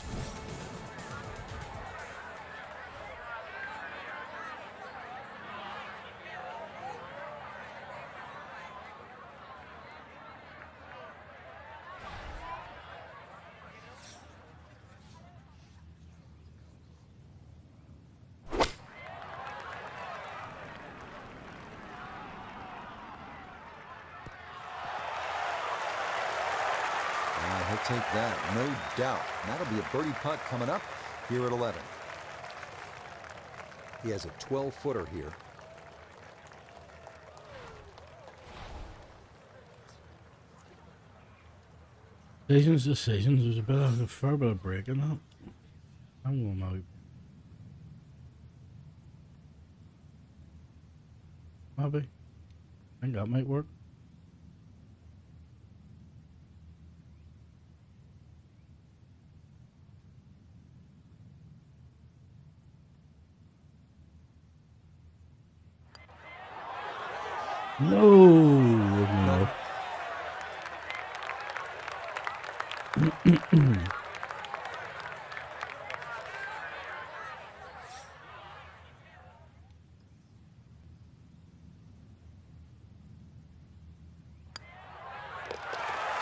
He'll take that, no doubt. And that'll be a birdie putt coming up here at 11. He has a 12-footer here. Decisions. There's a fair bit of break in that. I'm going out. Maybe. I think that might work. No.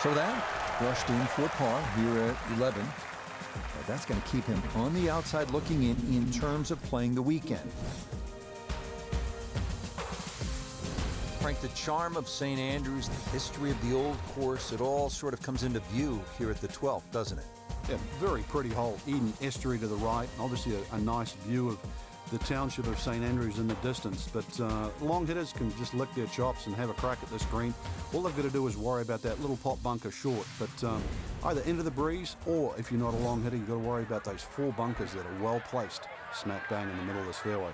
So that brushed in for par here at 11. But that's going to keep him on the outside looking in terms of playing the weekend. Frank, the charm of St. Andrews, the history of the old course, it all sort of comes into view here at the 12th, doesn't it? Yeah, very pretty hole. Eden Estuary to the right. Obviously a nice view of the township of St. Andrews in the distance. But long hitters can just lick their chops and have a crack at this green. All they've got to do is worry about that little pot bunker short. But either into the breeze, or if you're not a long hitter, you've got to worry about those 4 bunkers that are well placed smack bang in the middle of this fairway.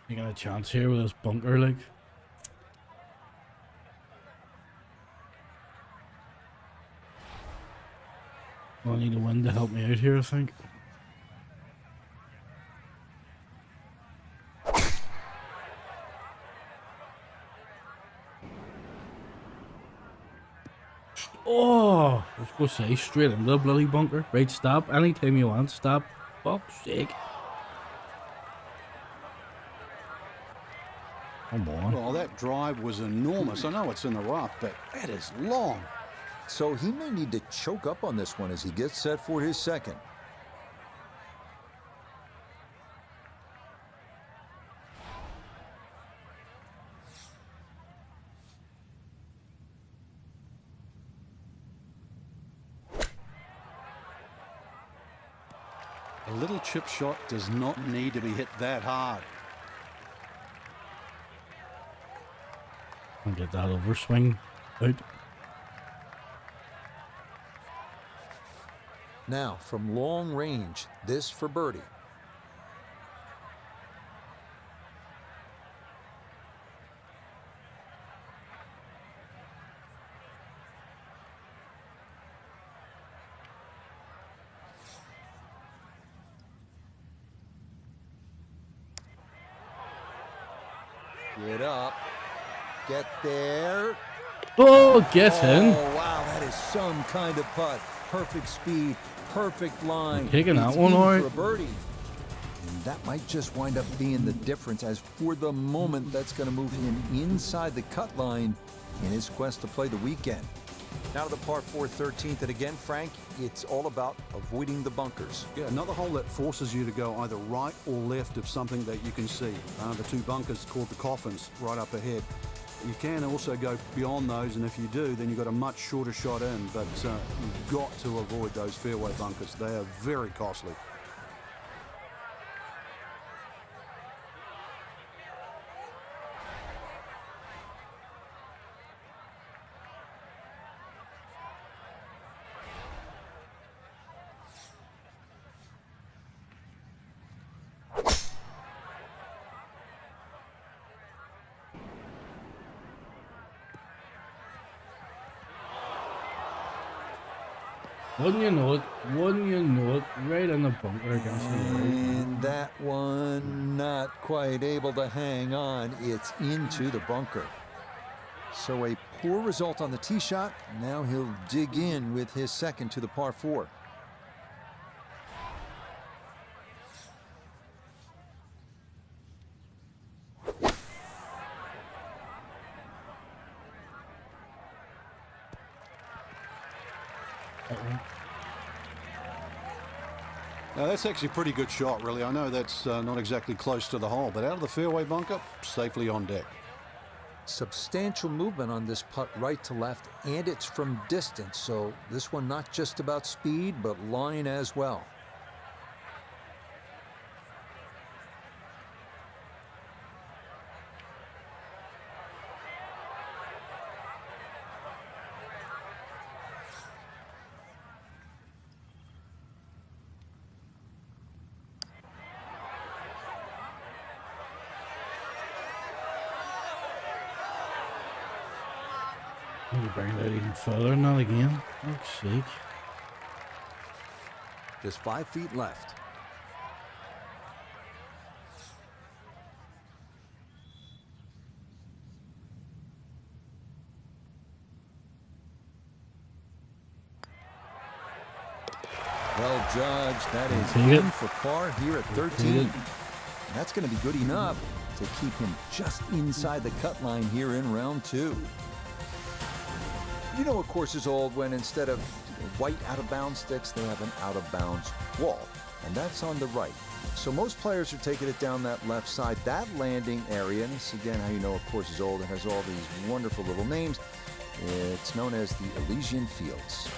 Taking a chance here with this bunker, like. I need a wind to help me out here, I think. Oh, I was going to say straight into the bloody bunker. Right, stop. Anytime you want, stop. Fuck's sake. Come on. Well, that drive was enormous. I know it's in the rough, but that is long. So he may need to choke up on this one as he gets set for his second. A little chip shot does not need to be hit that hard. I'll get that overswing out. Now, from long range, this for birdie. Get up. Get there. Oh, get in. Oh, wow, that is some kind of putt. Perfect speed, perfect line. Taking that It's one, in all right. for a birdie. And that might just wind up being the difference, as for the moment, that's going to move him inside the cut line in his quest to play the weekend. Now to the par 4 13th, and again, Frank, it's all about avoiding the bunkers. Yeah, another hole that forces you to go either right or left of something that you can see. The 2 bunkers called the coffins right up ahead. You can also go beyond those, and if you do, then you've got a much shorter shot in, but you've got to avoid those fairway bunkers. They are very costly. Wouldn't you know it, right in the bunker against the wall. And that one not quite able to hang on. It's into the bunker. So a poor result on the tee shot. Now he'll dig in with his second to the par 4. Now, that's actually a pretty good shot, really. I know that's not exactly close to the hole, but out of the fairway bunker, safely on deck. Substantial movement on this putt right to left, and it's from distance. So this one not just about speed, but line as well. Maybe bring that even further, not again. Fuck's sake. Just 5 feet left. Well judged. That is Take it. in for par here at 13. And that's going to be good enough to keep him just inside the cut line here in round 2. You know a course is old when instead of white out-of-bounds sticks, they have an out-of-bounds wall, and that's on the right. So most players are taking it down that left side, that landing area, and this again how you know a course is old. It has all these wonderful little names. It's known as the Elysian Fields.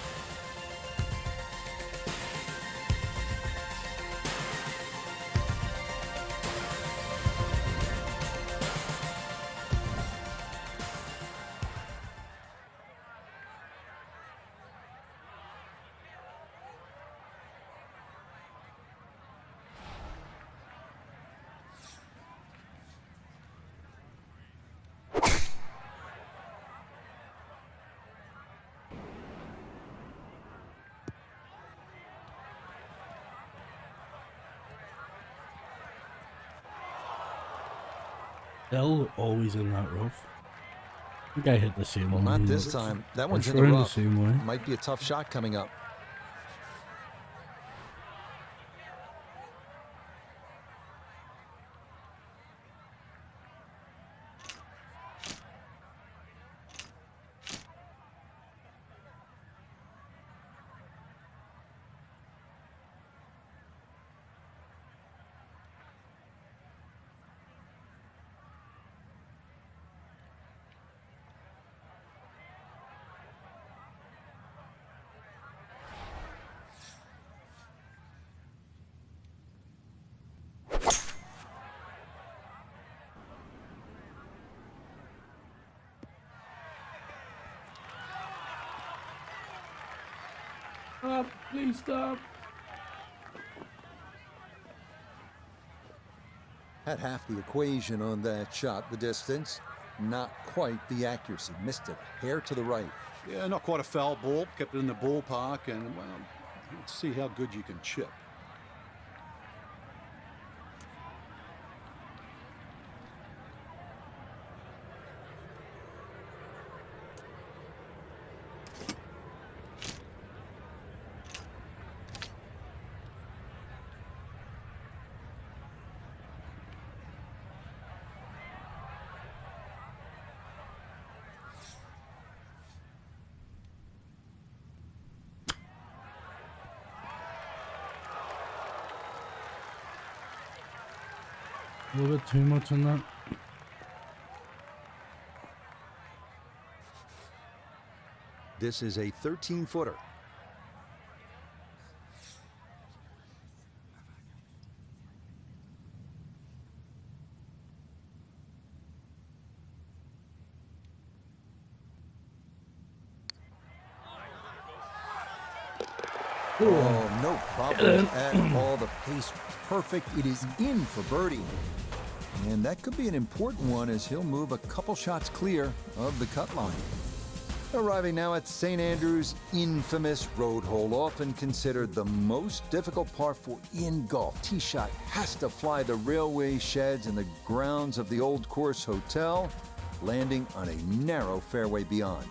They're always in that rough. I think I hit the same Well, one. not this time. That one's in sure the in rough. the same way. Might be a tough shot coming up. Stop, please stop. Had half the equation on that shot, the distance. Not quite the accuracy. Missed it a hair to the right. Yeah, not quite a foul ball. Kept it in the ballpark, and well, let's see how good you can chip. A little bit too much on that. This is a 13-footer. Oh, no problem at all. The pace perfect. It is in for birdie. And that could be an important one as he'll move a couple shots clear of the cut line. Arriving now at St. Andrews' infamous road hole, often considered the most difficult par 4 in golf. Tee shot has to fly the railway sheds and the grounds of the Old Course Hotel, landing on a narrow fairway beyond.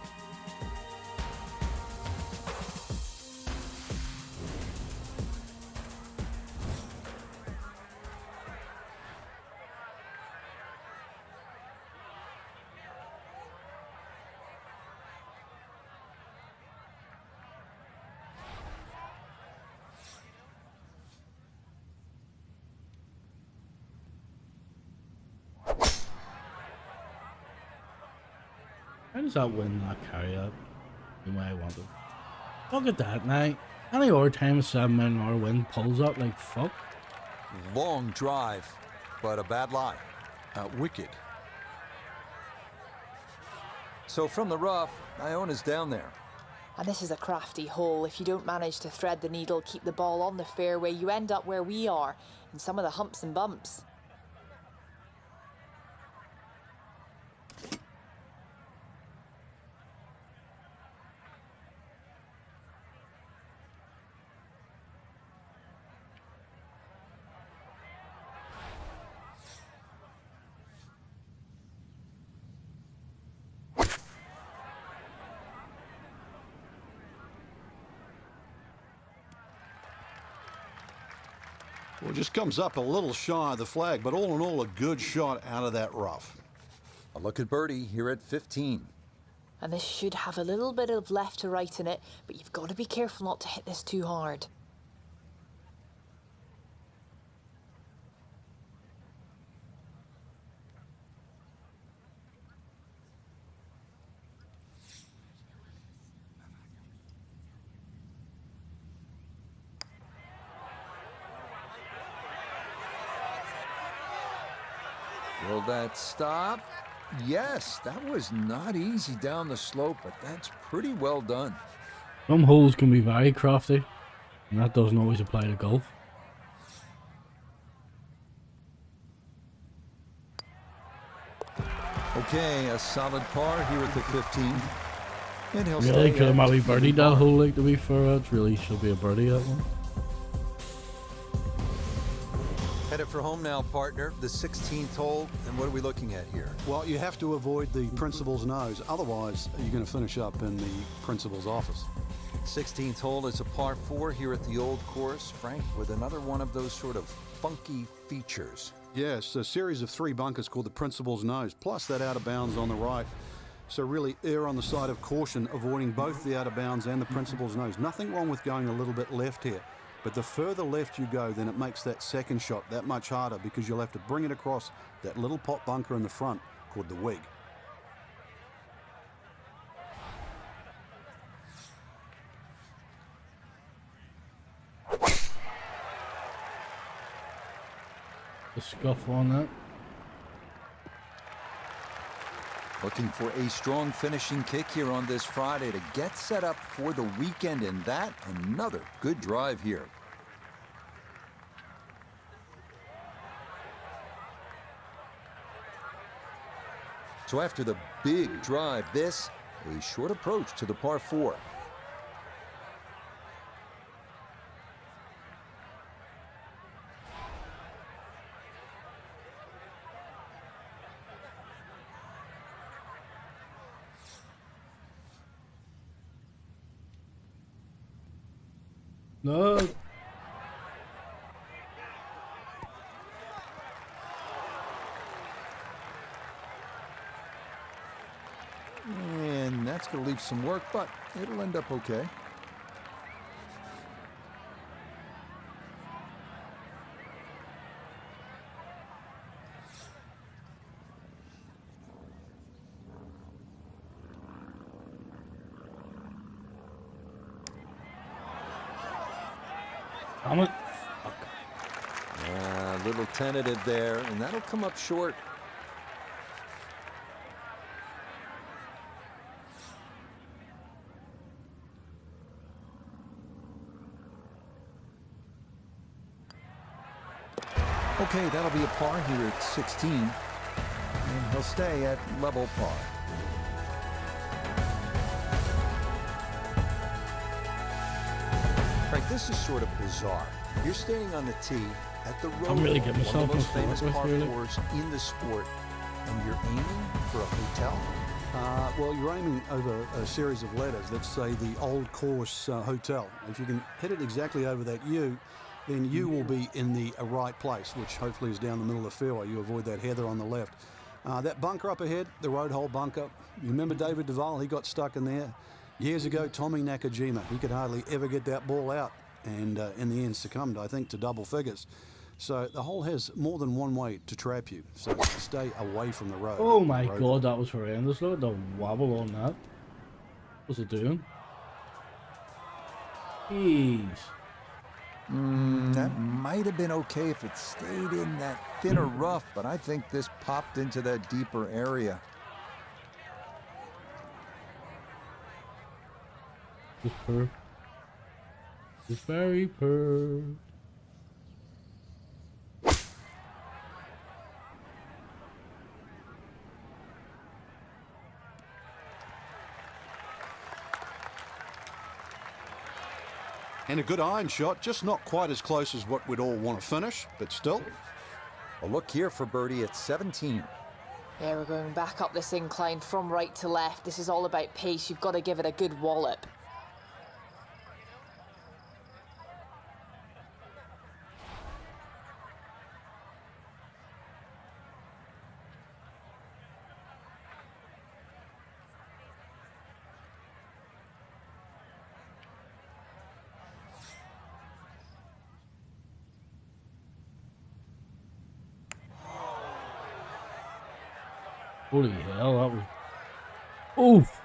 How does that win that carry out the way I wanted? Look at that now. Any other time a 7 mile an hour wind pulls up like fuck. Long drive, but a bad lie. Wicked. So from the rough, Iona's down there. And this is a crafty hole. If you don't manage to thread the needle, keep the ball on the fairway, you end up where we are, in some of the humps and bumps. Well, just comes up a little shy of the flag, but all in all, a good shot out of that rough. A look at birdie here at 15. And this should have a little bit of left to right in it, but you've got to be careful not to hit this too hard. Will that stop? Yes, that was not easy down the slope, but that's pretty well done. Some holes can be very crafty, and that doesn't always apply to golf. Okay, a solid par here at the 15. And he'll Really stay could have at maybe even birdied that par. hole, like, to be fair. It really should be a birdie, that one. Headed for home now, partner. The 16th hole, and what are we looking at here? Well, you have to avoid the principal's nose. Otherwise, you're going to finish up in the principal's office. 16th hole is a par 4 here at the old course, Frank, with another one of those sort of funky features. Yes, a series of 3 bunkers called the principal's nose, plus that out of bounds on the right. So really err on the side of caution, avoiding both the out of bounds and the principal's nose. Nothing wrong with going a little bit left here. But the further left you go, then it makes that second shot that much harder, because you'll have to bring it across that little pot bunker in the front called the wig. The scuff on that. Looking for a strong finishing kick here on this Friday to get set up for the weekend, and that another good drive here. So after the big drive, this a short approach to the par 4. No. And that's going to leave some work, but it'll end up okay. Damn it. A little tentative there, and that'll come up short. Okay, that'll be a par here at 16, and he'll stay at level par. Frank, this is sort of bizarre. You're standing on the tee at the road, really getting one of the myself most in famous front par with, really. 4s in the sport, and you're aiming for a hotel? Well, you're aiming over a series of letters that say the Old Course Hotel. If you can hit it exactly over that U, then you will be in the right place, which hopefully is down the middle of the fairway. You avoid that heather on the left. That bunker up ahead, the road hole bunker. You remember David Duval? He got stuck in there. Years ago, Tommy Nakajima, he could hardly ever get that ball out, and in the end succumbed, I think, to double figures. So the hole has more than one way to trap you, so stay away from the road. Oh my Road. god, that was horrendous. Look at the wobble on that. What's it doing? Jeez. That might have been okay if it stayed in that thinner rough, but I think this popped into that deeper area. Just purr. Just very purr. And a good iron shot, just not quite as close as what we'd all want to finish, but still. A look here for birdie at 17. Yeah, we're going back up this incline from right to left. This is all about pace. You've got to give it a good wallop. Holy hell, that was... Oof!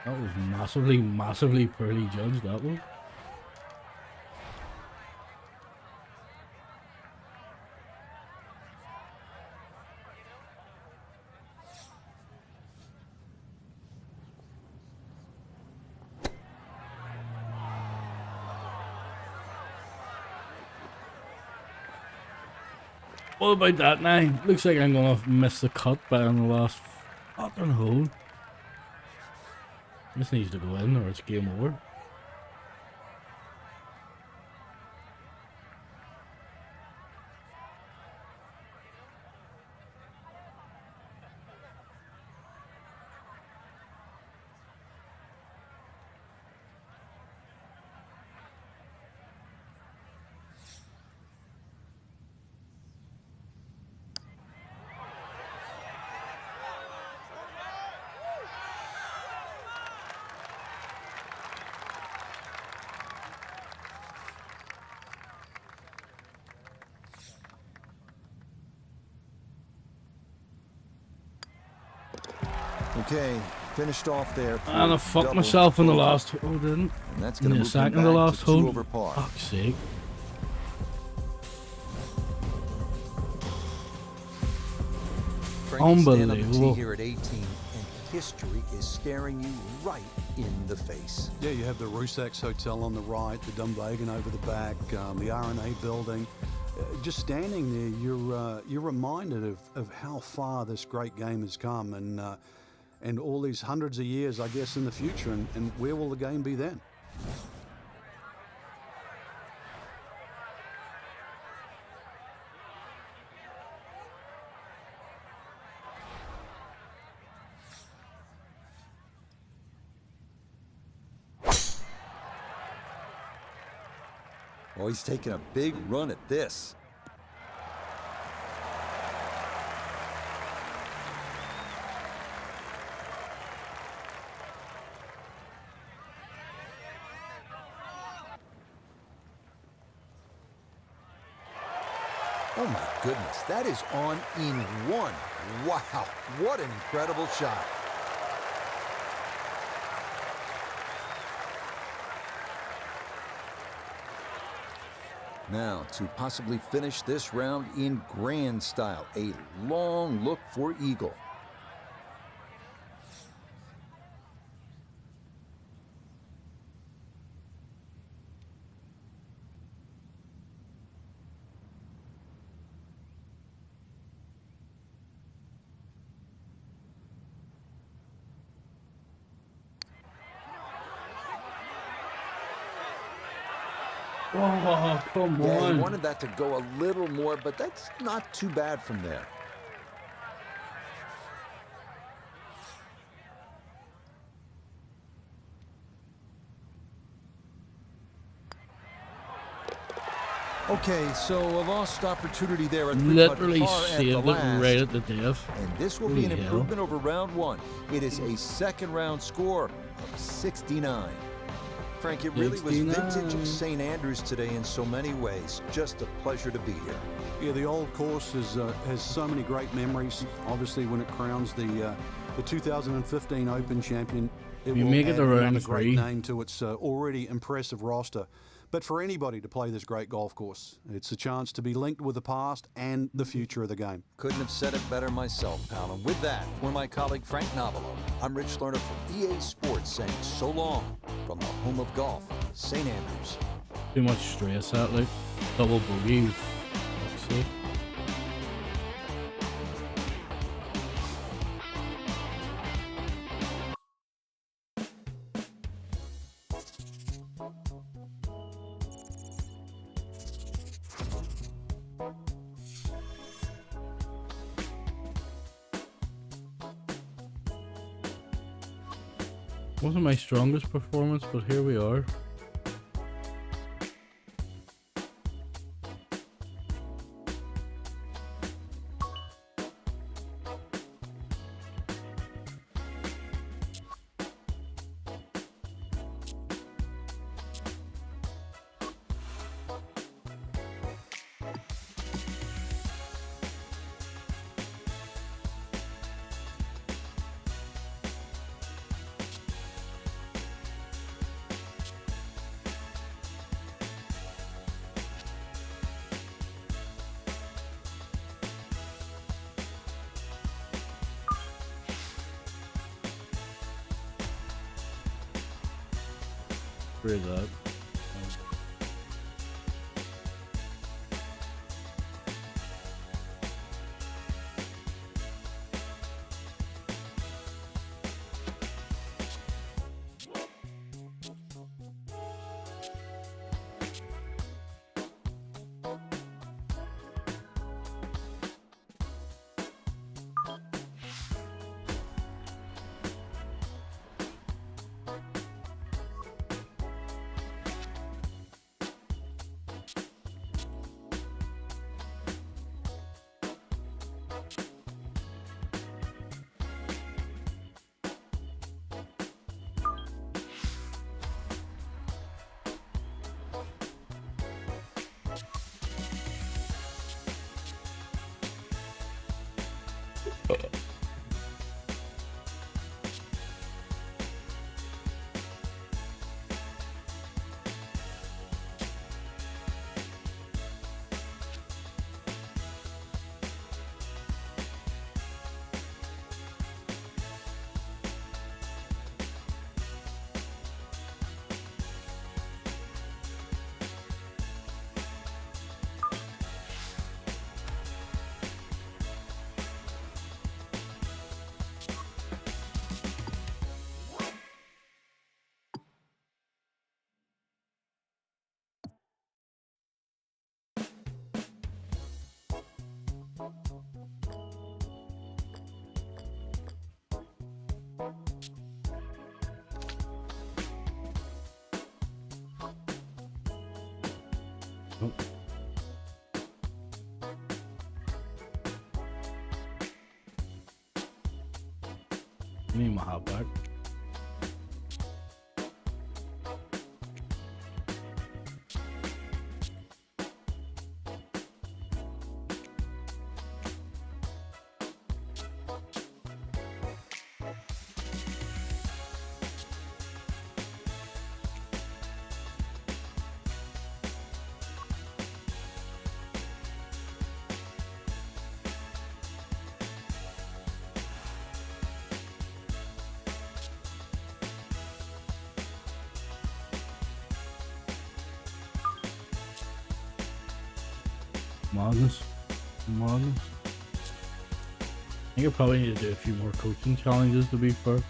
That was massively, massively poorly judged, that was. What about that now? Looks like I'm gonna miss the cut by on the last fucking hole. This needs to go in or it's game over. Okay, finished off there. And I fucked myself in the last hole, didn't? And that's going to move second him the back last to 2 hole. over par. Fuck's sake. Frankie's stand on the tee Unbelievable. here at 18, and history is staring you right in the face. Yeah, you have the Rusak's Hotel on the right, the Dunvegan over the back, the R&A building. Just standing there, you're reminded of how far this great game has come, and all these hundreds of years, I guess, in the future, and where will the game be then? Oh, he's taking a big run at this. Oh my goodness, that is on in one. Wow, what an incredible shot. Now, to possibly finish this round in grand style, a long look for eagle. Oh, come Yeah, on. he wanted that to go a little more, but that's not too bad from there. Okay, so a lost opportunity there at Literally par at the saved it last. right at the death. And this will be an improvement over round one. It is a second round score of 69. Frank, it really was 69. vintage St. Andrews today in so many ways. Just a pleasure to be here. Yeah, the old course has so many great memories. Obviously, when it crowns the 2015 Open champion, it You will make it add to round another great 3. name to its already impressive roster. But for anybody to play this great golf course, it's a chance to be linked with the past and the future of the game. Couldn't have said it better myself, pal. And with that, for my colleague Frank Novello, I'm Rich Lerner for EA Sports saying so long from the home of golf, St. Andrews. Too much stress out, like. Double bogey. Fuck's sake. Wasn't my strongest performance, but here we are. Screw that. Oh. I need my hat back. Madness. Madness. I think I probably need to do a few more coaching challenges to be fair.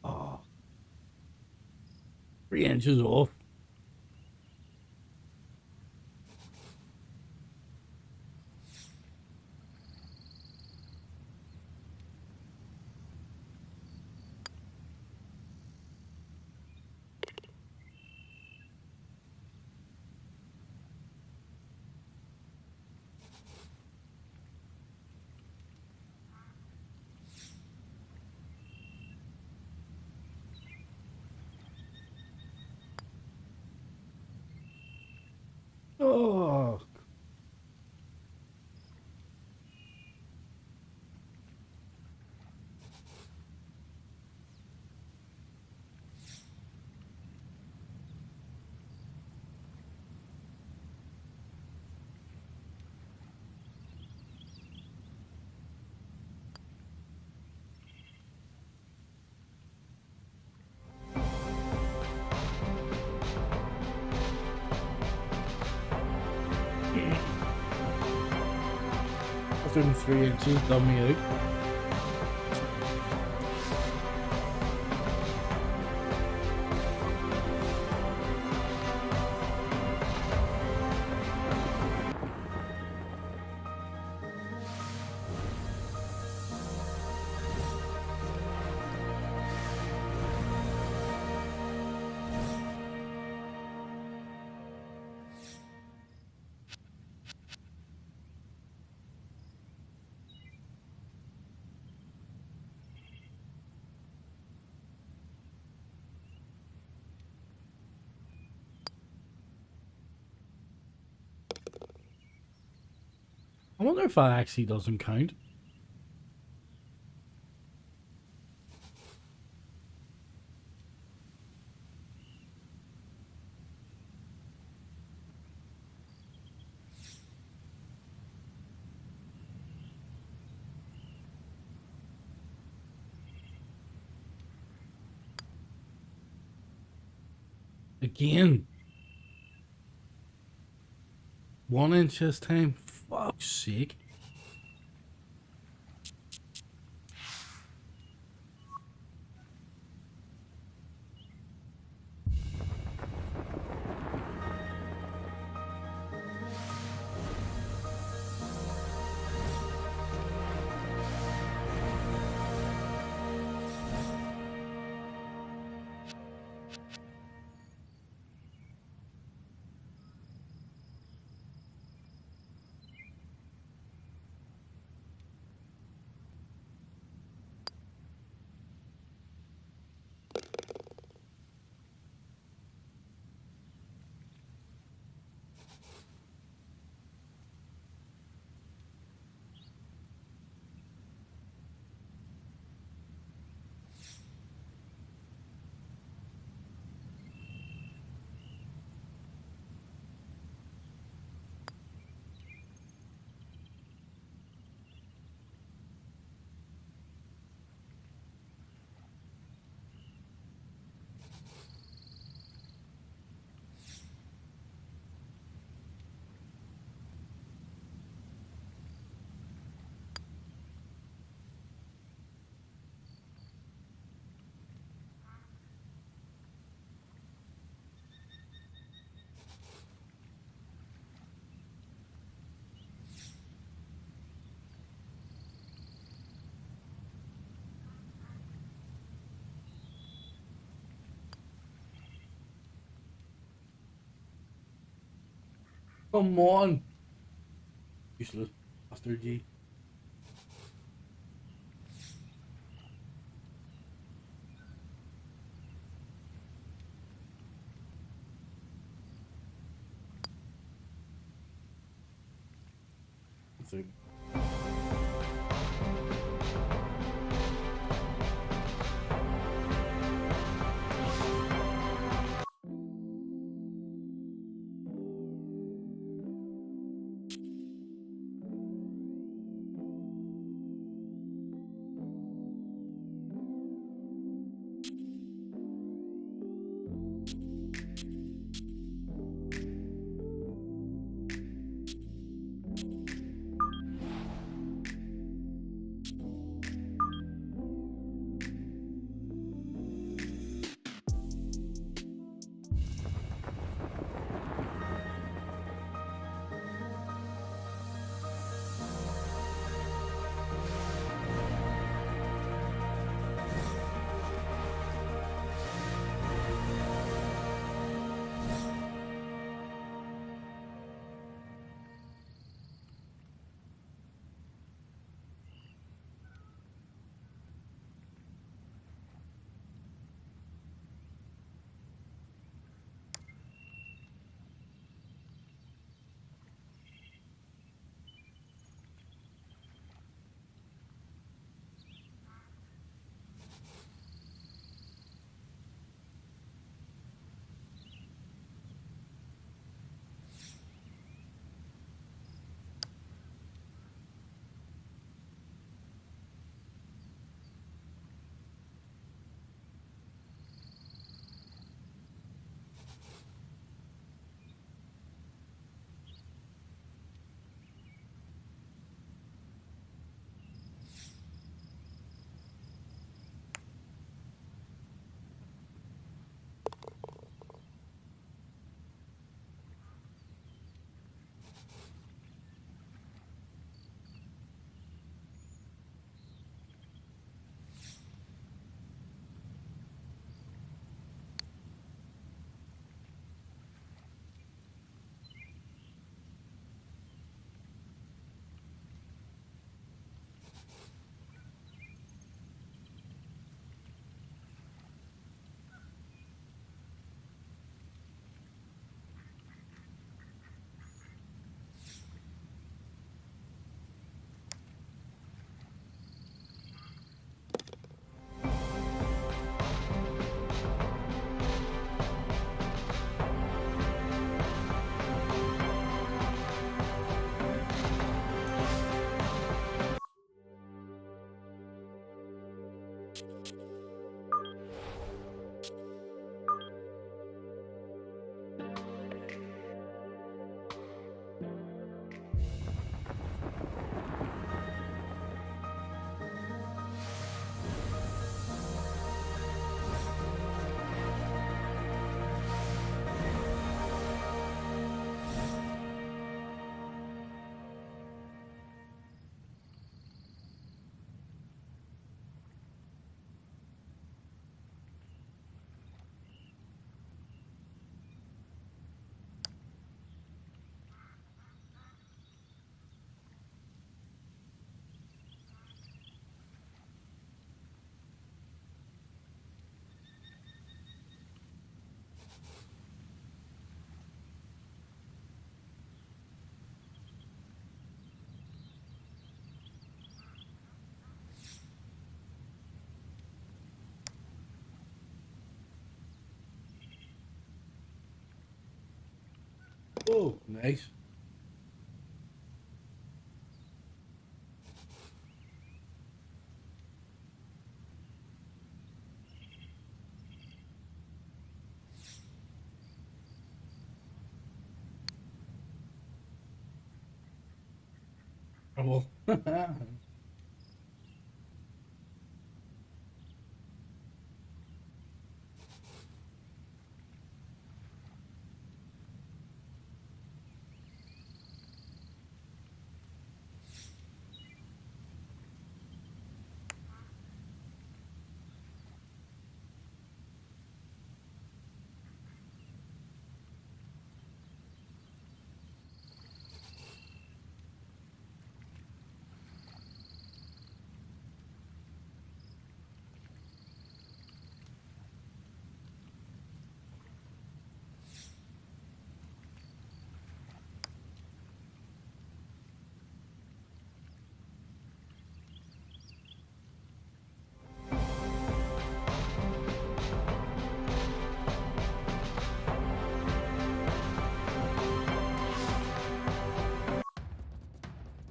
Oh, 3 inches off. faster than 3 inches, done me out. I wonder if that actually doesn't count. Again. 1 inch this time? Fuck's sake. Come on. Useless bastard G. That's it. Oh, nice. Oh.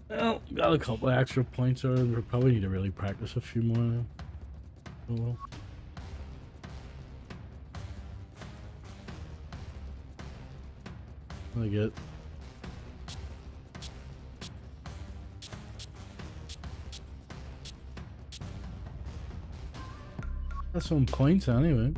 Well, got a couple of extra points there. We probably need to really practice a few more now. Oh well. I get. That's some points anyway.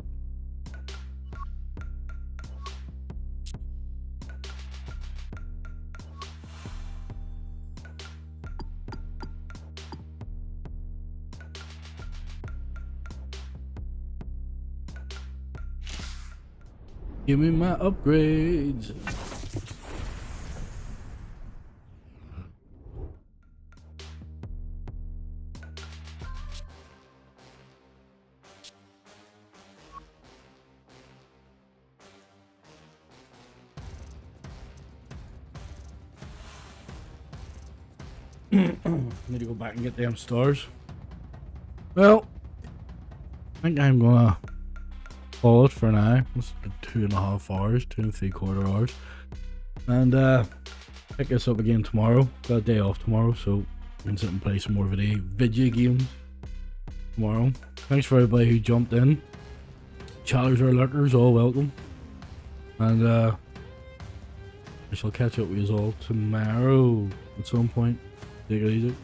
Give me my upgrades. Need to go back and get them stars. Well, I think I'm gonna call it for now. It's been 2.5 hours, 2 3/4 hours. And pick this up again tomorrow. Got a day off tomorrow, so I can sit and play some more video games tomorrow. Thanks for everybody who jumped in. Chatters or lurkers, all welcome. And I shall catch up with you all tomorrow at some point. Take it easy.